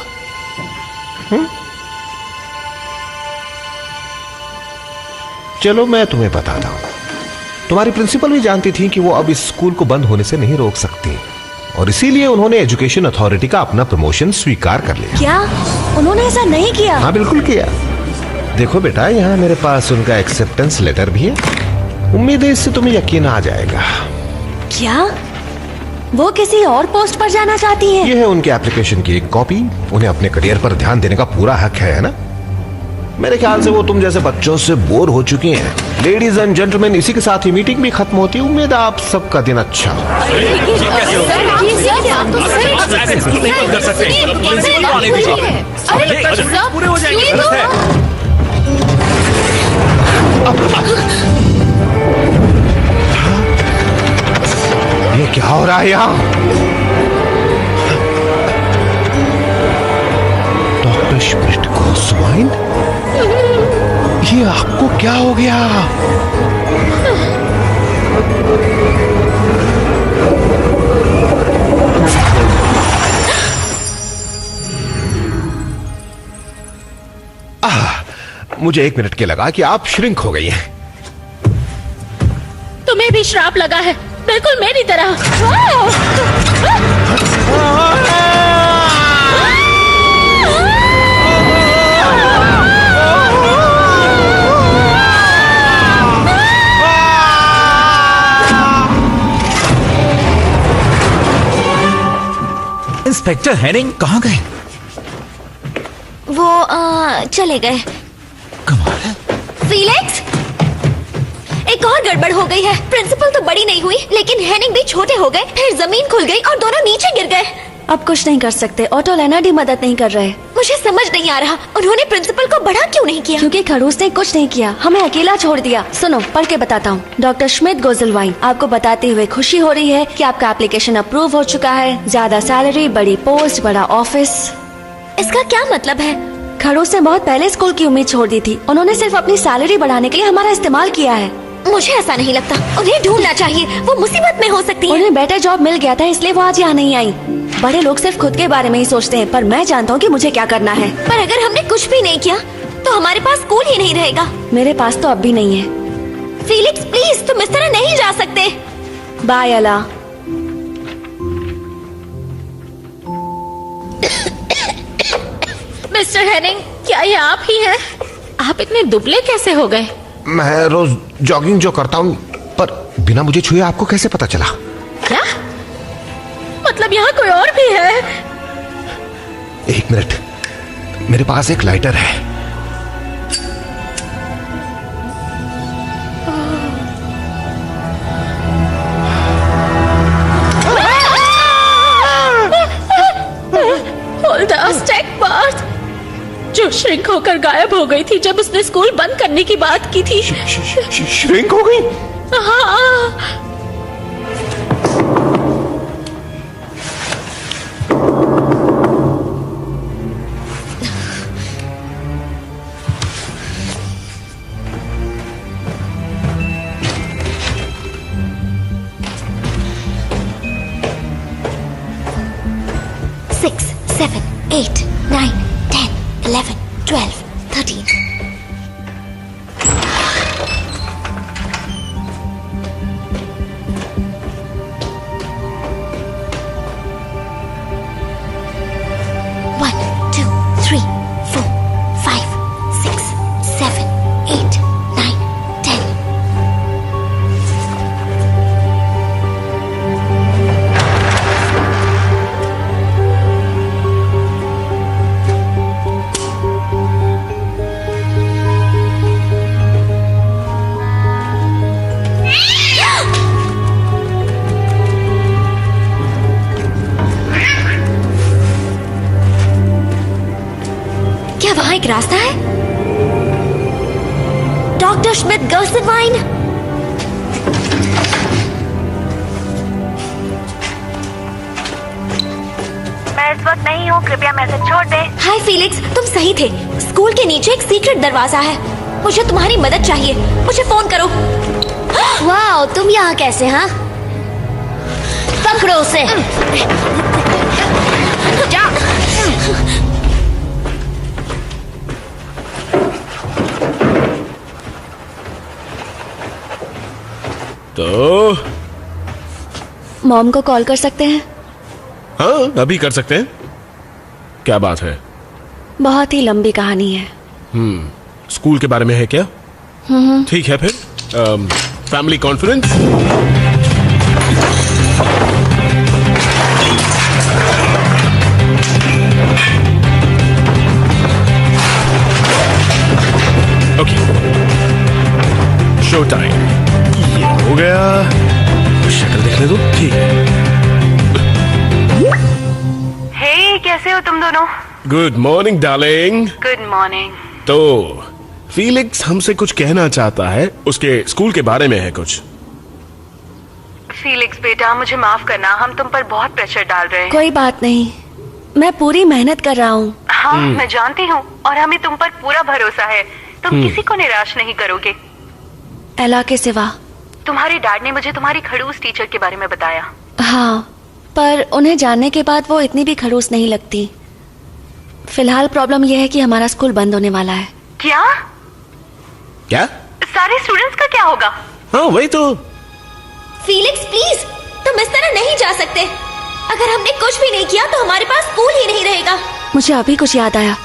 चलो मैं तुम्हें बताता हूं। तुम्हारी प्रिंसिपल भी जानती थी कि वो अब इस स्कूल को बंद होने से नहीं रोक सकती और इसीलिए उन्होंने एजुकेशन अथॉरिटी का अपना प्रमोशन स्वीकार कर लिया। क्या उन्होंने ऐसा नहीं किया? हाँ बिल्कुल किया। देखो बेटा, यहाँ मेरे पास उनका एक्सेप्टेंस लेटर भी है। उम्मीद है इससे तुम्हें यकीन आ जाएगा। क्या वो किसी और पोस्ट पर जाना चाहती है? यह है उनके एप्लीकेशन की एक कॉपी। उन्हें अपने करियर पर ध्यान देने का पूरा हक है ना? मेरे ख्याल से वो तुम जैसे बच्चों से बोर हो चुकी हैं। लेडीज एंड जेंटलमैन, इसी के साथ ही मीटिंग भी खत्म होती है। उम्मीद है आप सबका दिन अच्छा हो। ये क्या हो रहा है यहाँ? डॉक्टर श्मिट गोस्वाइन, ये आपको क्या हो गया? मुझे 1 मिनट के लगा कि आप श्रिंक हो गई हैं। तुम्हें भी श्राप लगा है, बिल्कुल मेरी तरह। इंस्पेक्टर हेनिंग कहाँ गए? वो चले गए। कमाल है। फीलिक्स, एक और गड़बड़ हो गई है। प्रिंसिपल तो बड़ी नहीं हुई, लेकिन हेनिंग भी छोटे हो गए। फिर जमीन खुल गई और दोनों नीचे गिर गए। अब कुछ नहीं कर सकते। ऑटो लेनर्ड ही मदद नहीं कर रहे। मुझे समझ नहीं आ रहा उन्होंने प्रिंसिपल को बड़ा क्यों नहीं किया। क्योंकि खड़ूस ने कुछ नहीं किया, हमें अकेला छोड़ दिया। सुनो, पढ़ के बताता हूँ। डॉक्टर श्मिट गोजनवाइन, आपको बताते हुए खुशी हो रही है कि आपका एप्लीकेशन अप्रूव हो चुका है। ज्यादा सैलरी, बड़ी पोस्ट, बड़ा ऑफिस। इसका क्या मतलब है? खड़ूस ने बहुत पहले स्कूल की उम्मीद छोड़ दी थी। उन्होंने सिर्फ अपनी सैलरी बढ़ाने के लिए हमारा इस्तेमाल किया है। मुझे ऐसा नहीं लगता। उन्हें ढूंढना चाहिए, वो मुसीबत में हो सकती है। उन्हें बेटर जॉब मिल गया था, इसलिए वो आज यहाँ नहीं आई। बड़े लोग सिर्फ खुद के बारे में ही सोचते हैं, पर मैं जानता हूँ कि मुझे क्या करना है। पर अगर हमने कुछ भी नहीं किया तो हमारे पास स्कूल ही नहीं रहेगा। मेरे पास तो अब भी नहीं है। फीलिक्स प्लीज, तुम इस तरह नहीं जा सकते। बाय अला। मिस्टर हेनिंग, क्या ये आप ही हैं? आप इतने दुबले कैसे हो गए? मैं रोज जॉगिंग जो करता हूँ, पर बिना मुझे छुए आपको कैसे पता चला? क्या मतलब यहाँ कोई और भी है? 1 मिनट, मेरे पास एक लाइटर है। हुल्डा स्टेगपार्थ, जो श्रिंक होकर गायब हो गई थी जब उसने स्कूल बंद करने की बात की थी। श्रिंक हो गई? हाँ। 6, 7, 8, 9, 10, 11, 12, 13. एक रास्ता है? Doctor Smith girls wine. मैं इस वक्त नहीं हूँ, कृपया मैसेज छोड़ दे। हाय फीलिक्स, तुम सही थे। स्कूल के नीचे एक सीक्रेट दरवाजा है। मुझे तुम्हारी मदद चाहिए। मुझे फोन करो। वाह, तुम यहाँ कैसे? हाँ, पकड़ो उसे। जा। तो मॉम को कॉल कर सकते हैं? हाँ, अभी कर सकते हैं। क्या बात है? बहुत ही लंबी कहानी है। स्कूल के बारे में है क्या? ठीक है फिर। Family conference. Okay, show time. ये हो गया। शक्ल देखने दो। ठीक है। हे, कैसे हो तुम दोनों? Good morning darling. Good morning. तो फीलिक्स हमसे कुछ कहना चाहता है। उसके स्कूल के बारे में है कुछ। फीलिक्स बेटा, मुझे माफ करना, हम तुम पर बहुत प्रेशर डाल रहे हैं। कोई बात नहीं, मैं पूरी मेहनत कर रहा हूँ। हाँ, मैं जानती हूँ और हमें तुम पर पूरा भरोसा है। तुम किसी को निराश नहीं करोगे, एला के सिवा। तुम्हारे डैड ने मुझे तुम्हारी खड़ूस टीचर के बारे में बताया। हाँ, पर उन्हें जानने के बाद वो इतनी भी खड़ूस नहीं लगती। फिलहाल प्रॉब्लम यह है कि हमारा स्कूल बंद होने वाला है। क्या? क्या? सारे स्टूडेंट्स का क्या होगा? हाँ, वही तो। फीलिक्स प्लीज, तुम इस तरह नहीं जा सकते। अगर हमने कुछ भी नहीं किया तो हमारे पास स्कूल ही नहीं रहेगा। मुझे अभी कुछ याद आया।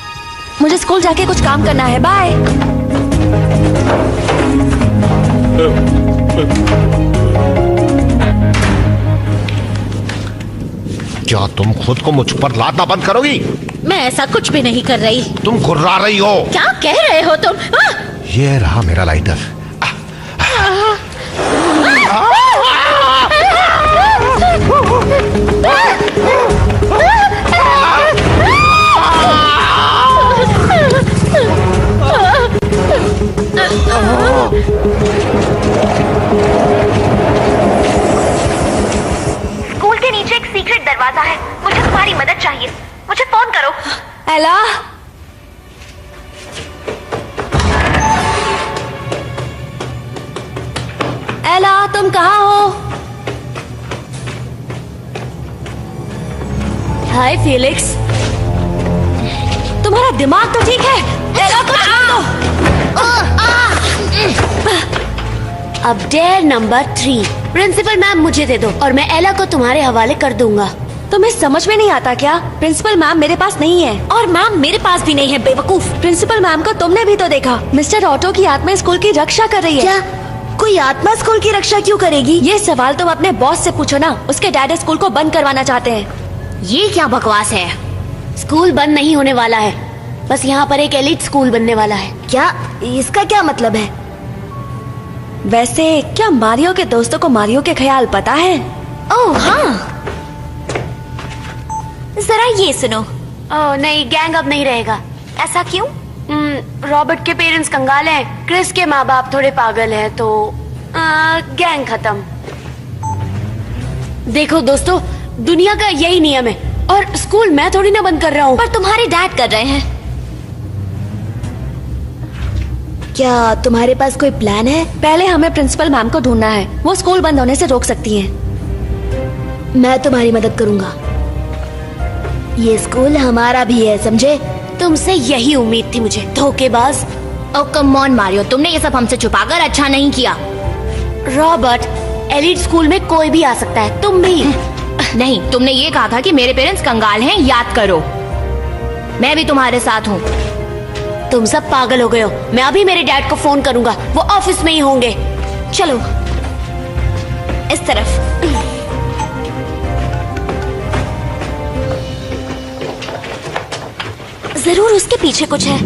मुझे स्कूल जाके कुछ काम करना है। बाय। क्या तुम खुद को मुझ पर लादना बंद करोगी? मैं ऐसा कुछ भी नहीं कर रही। तुम घुर्रा रही हो। क्या कह रहे हो तुम? ये रहा मेरा लाइटर। स्कूल के नीचे एक सीक्रेट दरवाजा है। मुझे तुम्हारी मदद चाहिए। मुझे फोन करो। एला, एला, तुम कहाँ हो? हाय फीलिक्स, तुम्हारा दिमाग तो ठीक है? एला को छोड़ दो। अब डेयर नंबर 3, प्रिंसिपल मैम मुझे दे दो और मैं एला को तुम्हारे हवाले कर दूंगा। तुम्हें समझ में नहीं आता क्या? प्रिंसिपल मैम मेरे पास नहीं है और मैम मेरे पास भी नहीं है, बेवकूफ। प्रिंसिपल मैम को तुमने भी तो देखा। मिस्टर ऑटो की आत्मा स्कूल की रक्षा कर रही है। क्या कोई आत्मा स्कूल की रक्षा क्यों करेगी? ये सवाल तुम अपने बॉस से पूछो ना। उसके डैड स्कूल को बंद करवाना चाहते हैं। ये क्या बकवास है? स्कूल बंद नहीं होने वाला है, बस यहाँ पर एक एलिट स्कूल बनने वाला है। क्या इसका क्या मतलब है? वैसे क्या मारियो के दोस्तों को मारियो के ख्याल पता है? ओह हाँ, जरा ये सुनो। ओह नहीं, गैंग अब नहीं रहेगा। ऐसा क्यों? रॉबर्ट के पेरेंट्स कंगाल हैं, क्रिस के माँ बाप थोड़े पागल हैं, तो गैंग खत्म। देखो दोस्तों, दुनिया का यही नियम है और स्कूल मैं थोड़ी ना बंद कर रहा हूँ, पर तुम्हारे डैड कर रहे हैं। क्या तुम्हारे पास कोई प्लान है? पहले हमें प्रिंसिपल मैम को ढूंढना है। वो स्कूल बंद होने से रोक सकती हैं। मैं तुम्हारी मदद करूंगा। ये स्कूल हमारा भी है, समझे? तुमसे यही उम्मीद थी मुझे, धोखेबाज। ओ कम ऑन मारियो, तुमने ये सब हमसे छुपाकर अच्छा नहीं किया। रॉबर्ट, एलिट स्कूल में कोई भी आ सकता है, तुम भी। नहीं, तुमने ये कहा था कि मेरे पेरेंट्स कंगाल हैं, याद करो। मैं भी तुम्हारे साथ हूँ। तुम सब पागल हो गए हो। मैं अभी मेरे डैड को फोन करूंगा, वो ऑफिस में ही होंगे। चलो इस तरफ। जरूर उसके पीछे कुछ है।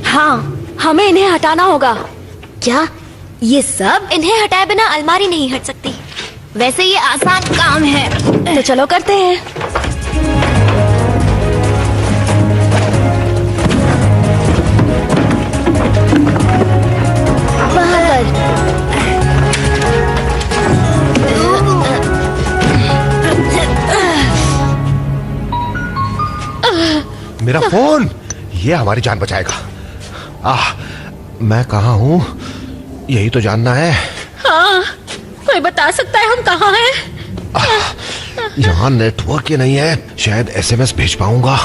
हाँ, हमें इन्हें हटाना होगा। क्या ये सब? इन्हें हटाए बिना अलमारी नहीं हट सकती। वैसे ये आसान काम है, तो चलो करते हैं। मेरा फोन, ये हमारी जान बचाएगा। मैं कहाँ हूँ यही तो जानना है। हाँ, कोई बता सकता है हम कहाँ हैं? यहाँ नेटवर्क ही नहीं है, शायद एसएमएस भेज पाऊंगा।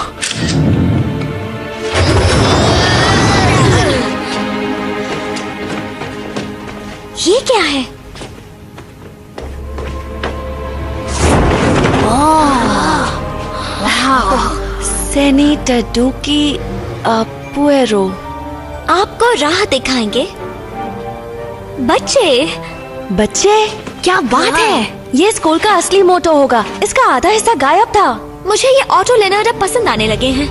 ये क्या है? सेनेटर डूकी पुएरो आपको राह दिखाएंगे। बच्चे बच्चे, क्या बात है। ये स्कूल का असली मोटो होगा। इसका आधा हिस्सा गायब था। मुझे ये ऑटो लेनर अब पसंद आने लगे हैं।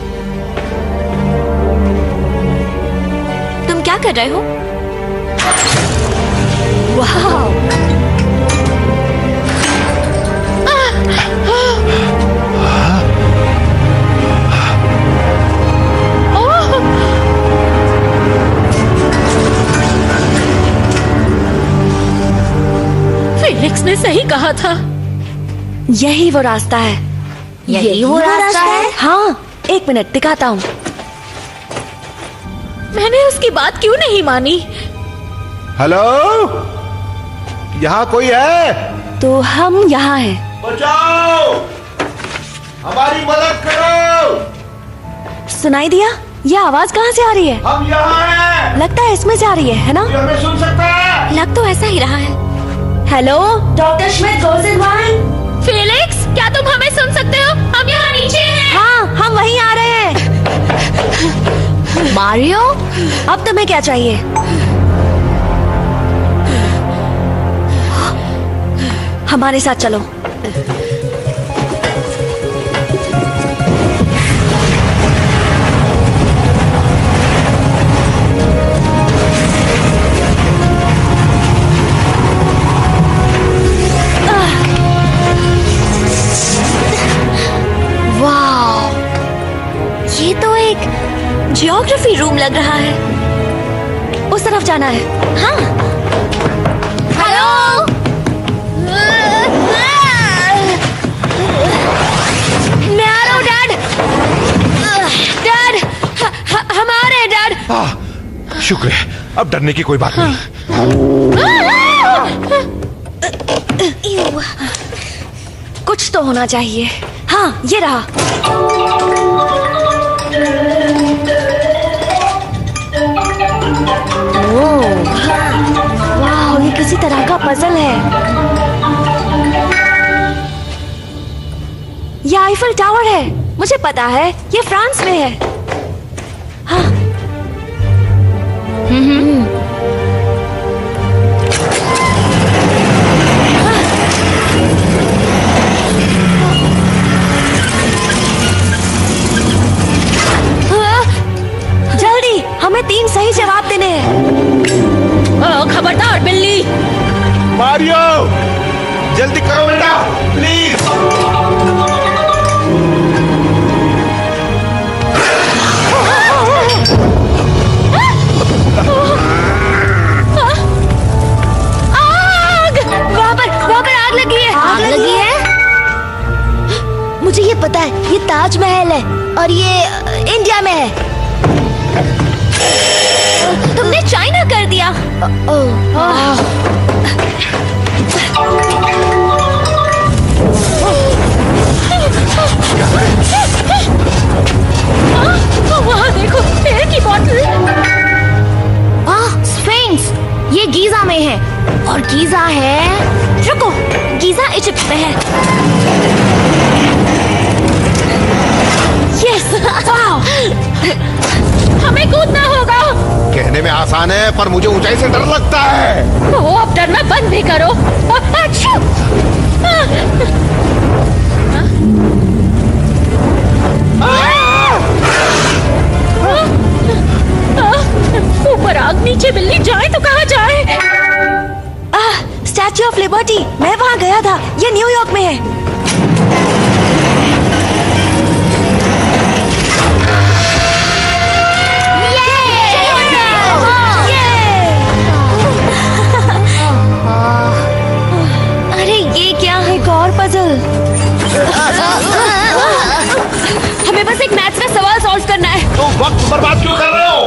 तुम क्या कर रहे हो? वाह, फिलिक्स ने सही कहा था। यही वो रास्ता है। यही वो रास्ता है? हाँ, एक मिनट दिखाता हूँ। मैंने उसकी बात क्यों नहीं मानी? हेलो, यहाँ कोई है? तो हम यहाँ हैं। बचाओ, हमारी मदद करो। सुनाई दिया? ये आवाज कहाँ से आ रही है? हम यहाँ हैं। लगता है इसमें से आ रही है ना? हमें सुन सकता है? लग तो ऐसा ही रहा है। Hello, doctor Schmidt goes in wine. Felix, क्या तुम हमें सुन सकते हो? हम यहाँ नीचे हैं। हाँ, हम वहीं आ रहे हैं। मारियो, अब तुम्हें क्या चाहिए? हमारे साथ चलो। ये तो एक जियोग्राफी रूम लग रहा है। उस तरफ जाना है। हाँ। हेलो, मैं आ रहा हूँ डैड। डैड, हम आ रहे हैं डैड। शुक्र है, अब डरने की कोई बात नहीं। कुछ तो होना चाहिए। हाँ, ये रहा। वाह, ये किसी तरह का पजल है। ये आईफल टावर है। मुझे पता है, ये फ्रांस में है। हाँ। जल्दी, हमें 3 सही जवाब देने हैं। खबरदार बिल्ली। मारियो, जल्दी करो बेटा, प्लीज। आग! वहाँ पर आग लगी है। आग लगी है? मुझे ये पता है, ये ताजमहल है और ये इंडिया में है। तुमने चाइना कर दिया। गीजा है। रुको, गीजा इजिप्ट में है। Yes, wow. हमें कूदना होगा। कहने में आसान है पर मुझे ऊंचाई से डर लगता है। ओ, अब डरना बंद भी करो। अच्छा। ऊपर आग, नीचे बिल्ली, जाए तो कहाँ जाए? स्टैच्यू ऑफ लिबर्टी, मैं वहाँ गया था। ये न्यूयॉर्क में है। अरे ये क्या है? एक और पजल। हमें बस एक मैथ्स का सवाल सॉल्व करना है। तो वक्त बर्बाद क्यों कर रहे हो?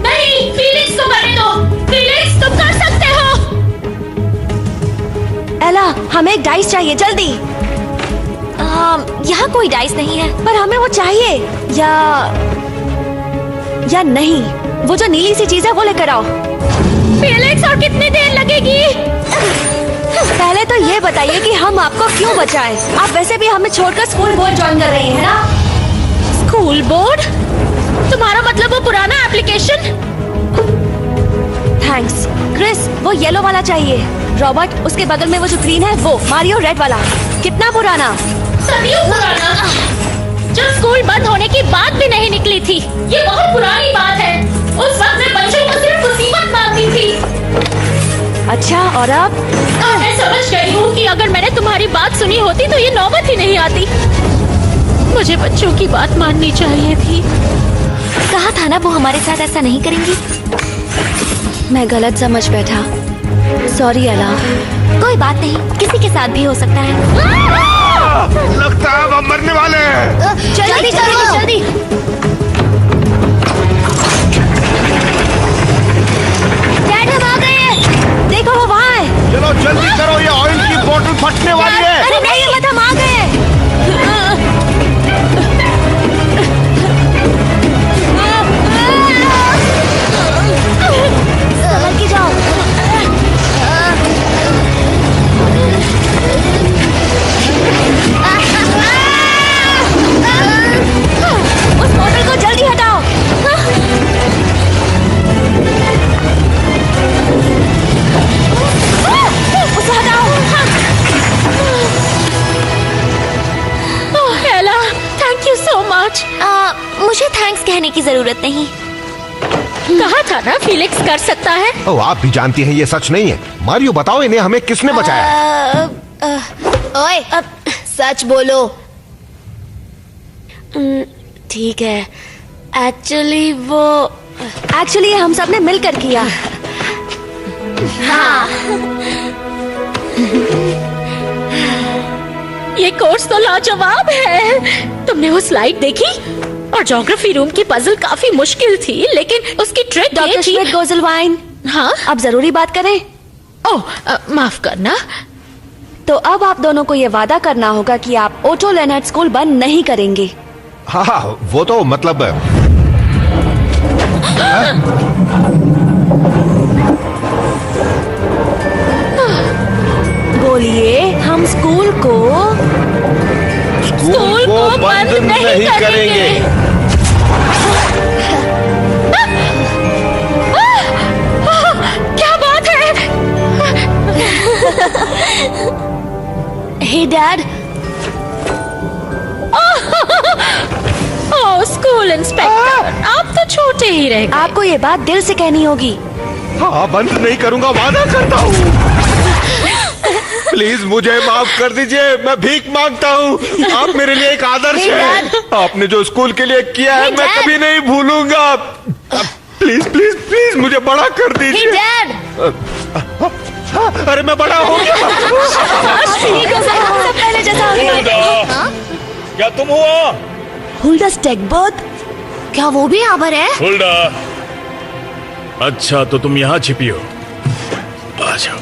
नहीं, फीलिक्स को करने दो। फीलिक्स, तुम कर सकते हो। एला, हमें एक डाइस चाहिए, जल्दी। यहाँ कोई डाइस नहीं है, पर हमें वो चाहिए। या नहीं, वो जो नीली सी चीज है वो लेकर आओ। फीलिक्स, और कितनी देर लगेगी? पहले तो ये बताइए कि हम आपको क्यों बचाएं? आप वैसे भी हमें छोड़कर स्कूल बोर्ड ज्वाइन कर रही हैं ना? School board? तुम्हारा मतलब वो पुराना एप्लीकेशन? थैंक्स। क्रिस, वो येलो वाला चाहिए। रॉबर्ट, उसके बगल में वो जो ग्रीन है वो। मारियो, रेड वाला। कितना पुराना? सदियों पुराना। जब स्कूल बंद होने की बात भी नहीं निकली थी। ये बहुत पुरानी बात है। उस वक्त मैं बच्चों को सिर्फ मुसीबत मांगती थी। अच्छा, और अब? मैं समझ गई हूँ कि अगर मैंने तुम्हारी बात सुनी होती तो ये नौबत ही नहीं आती। मुझे बच्चों की बात माननी चाहिए थी। कहा था ना वो हमारे साथ ऐसा नहीं करेंगी। मैं गलत समझ बैठा। सॉरी एला। कोई बात नहीं, किसी के साथ भी हो सकता है। लगता है हम मरने वाले हैं। जल्दी करो, जल्दी। डैड, हम आ गए हैं। देखो वो वहाँ है। चलो जल्दी करो, ये ऑयल की बोतल फटने वाली है। अरे नहीं मत, हम आ गए। संभल के जाओ। उस बोतल को जल्दी हटाओ। उसे हटाओ। एला, थैंक यू सो मच। मुझे थैंक्स कहने की जरूरत नहीं। कहा था ना फीलिक्स कर सकता है। ओ, आप भी जानती हैं ये सच नहीं है। मारियो, बताओ इन्हें हमें किसने बचाया? ओए, अब सच बोलो। ठीक है। एक्चुअली हम सब ने मिलकर किया। हाँ। ये कोर्स तो लाजवाब है। तुमने वो स्लाइड देखी? और ज्योग्राफी रूम की पजल काफी मुश्किल थी, लेकिन उसकी ट्रिक डॉक्टर श्मिट गोज़लवाइन। हाँ, अब जरूरी बात करें? ओह, माफ करना। तो अब आप दोनों को ये वादा करना होगा कि आप ओटो लेनर्ड स्कूल बंद नहीं करेंगे। हाँ, वो तो मतलब बोलिए, हम स्कूल को बंद नहीं करेंगे। क्या बात है? हे डैड। ओह, स्कूल इंस्पेक्टर, आप तो छोटे ही रह गए। आपको ये बात दिल से कहनी होगी। हाँ, बंद नहीं करूंगा, वादा करता हूँ। प्लीज मुझे माफ कर दीजिए, मैं भीख मांगता हूँ। आप मेरे लिए एक आदर्श हैं। आपने जो स्कूल के लिए किया है मैं कभी नहीं भूलूंगा। प्लीज प्लीज प्लीज मुझे बड़ा कर दीजिए। अरे मैं बड़ा हो गया। पहले जैसा हो गया। क्या तुम हुआ? हुल्डा स्टेकबर्थ, क्या वो भी यहाँ पर है? हुल्डा, अच्छा तो तुम यहाँ छिपी हो। आ जाओ।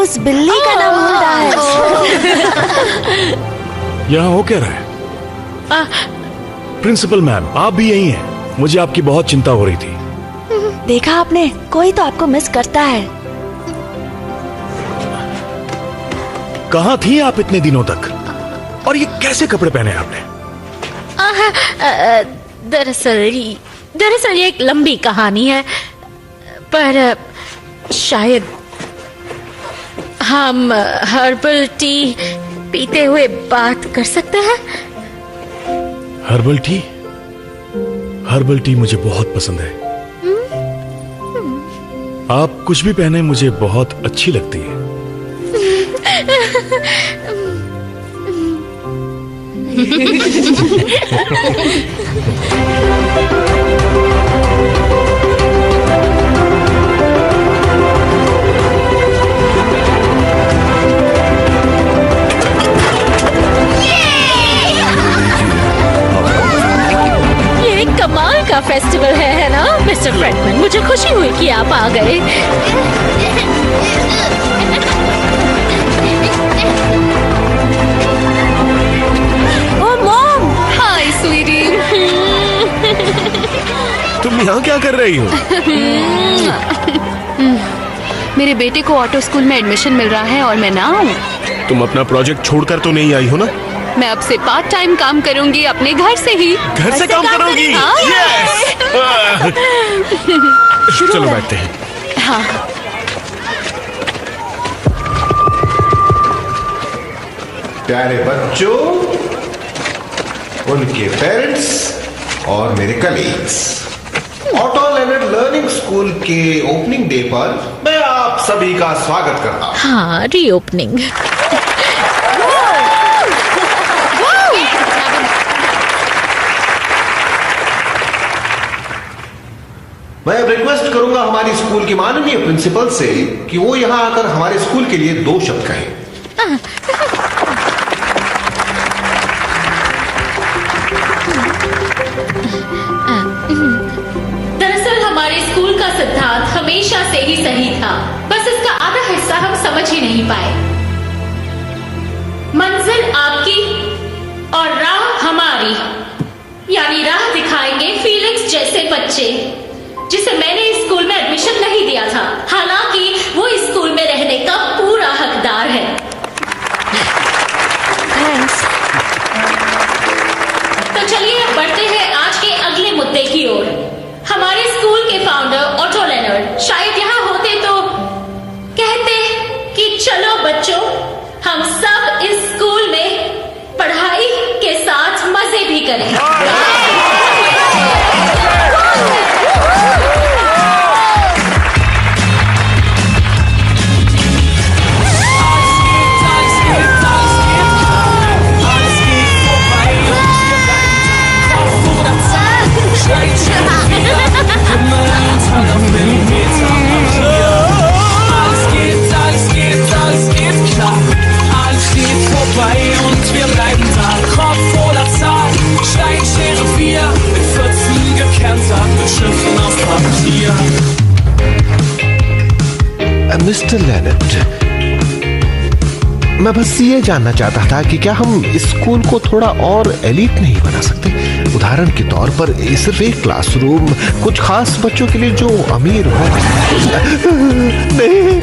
उस बिल्ली का नाम हुल्डा है। यहाँ हो क्या रहा है? प्रिंसिपल मैम, आप भी यही हैं। मुझे आपकी बहुत चिंता हो रही थी। देखा आपने, कोई तो आपको मिस करता है। कहाँ थी आप इतने दिनों तक? और ये कैसे कपड़े पहने आपने? दरअसल ये एक लंबी कहानी है, पर शायद हम हर्बल टी पीते हुए बात कर सकते हैं। Herbal tea? हर्बल टी मुझे बहुत पसंद है। आप कुछ भी पहने मुझे बहुत अच्छी लगती है। कमाल का फेस्टिवल है ना मिस्टर फ्रेडमैन? मुझे खुशी हुई कि आप आ गए। ओह मॉम! हाय स्वीटी। तुम यहाँ क्या कर रही हो? मेरे बेटे को ऑटो स्कूल में एडमिशन मिल रहा है और मैं ना आऊं। तुम अपना प्रोजेक्ट छोड़कर तो नहीं आई हो ना? मैं अब से पार्ट टाइम काम करूंगी अपने घर से ही। घर से काम करोगी? यस! चलो बैठते हैं। हाँ। प्यारे बच्चों, उनके पेरेंट्स और मेरे colleagues, auto Leonard learning school के ओपनिंग डे पर मैं आप सभी का स्वागत करता हूँ। हाँ, रीओपनिंग। मैं अब रिक्वेस्ट करूंगा हमारी स्कूल की माननीय प्रिंसिपल से कि वो यहाँ आकर हमारे स्कूल के लिए 2 शब्द कहें। दरअसल हमारे स्कूल का सिद्धांत हमेशा से ही सही था, बस इसका आधा हिस्सा हम समझ ही नहीं पाए। मंजिल आपकी और राह हमारी, यानी राह दिखाएंगे फीलिक्स जैसे बच्चे, जिसे मैंने इस स्कूल में एडमिशन नहीं दिया था, हालांकि वो इस स्कूल में रहने का पूरा हकदार है। थैंक्स। तो चलिए अब बढ़ते हैं आज के अगले मुद्दे की ओर। हमारे स्कूल के फाउंडर ऑटो लेनर्ड शायद यहाँ होते तो कहते कि चलो बच्चों, हम सब इस स्कूल में पढ़ाई के साथ मजे भी करें। मिस्टर लेनर्ड, मैं बस ये जानना चाहता था कि क्या हम इस स्कूल को थोड़ा और एलीट नहीं बना सकते? उदाहरण के तौर पर सिर्फ एक क्लासरूम कुछ खास बच्चों के लिए जो अमीर हो। नहीं,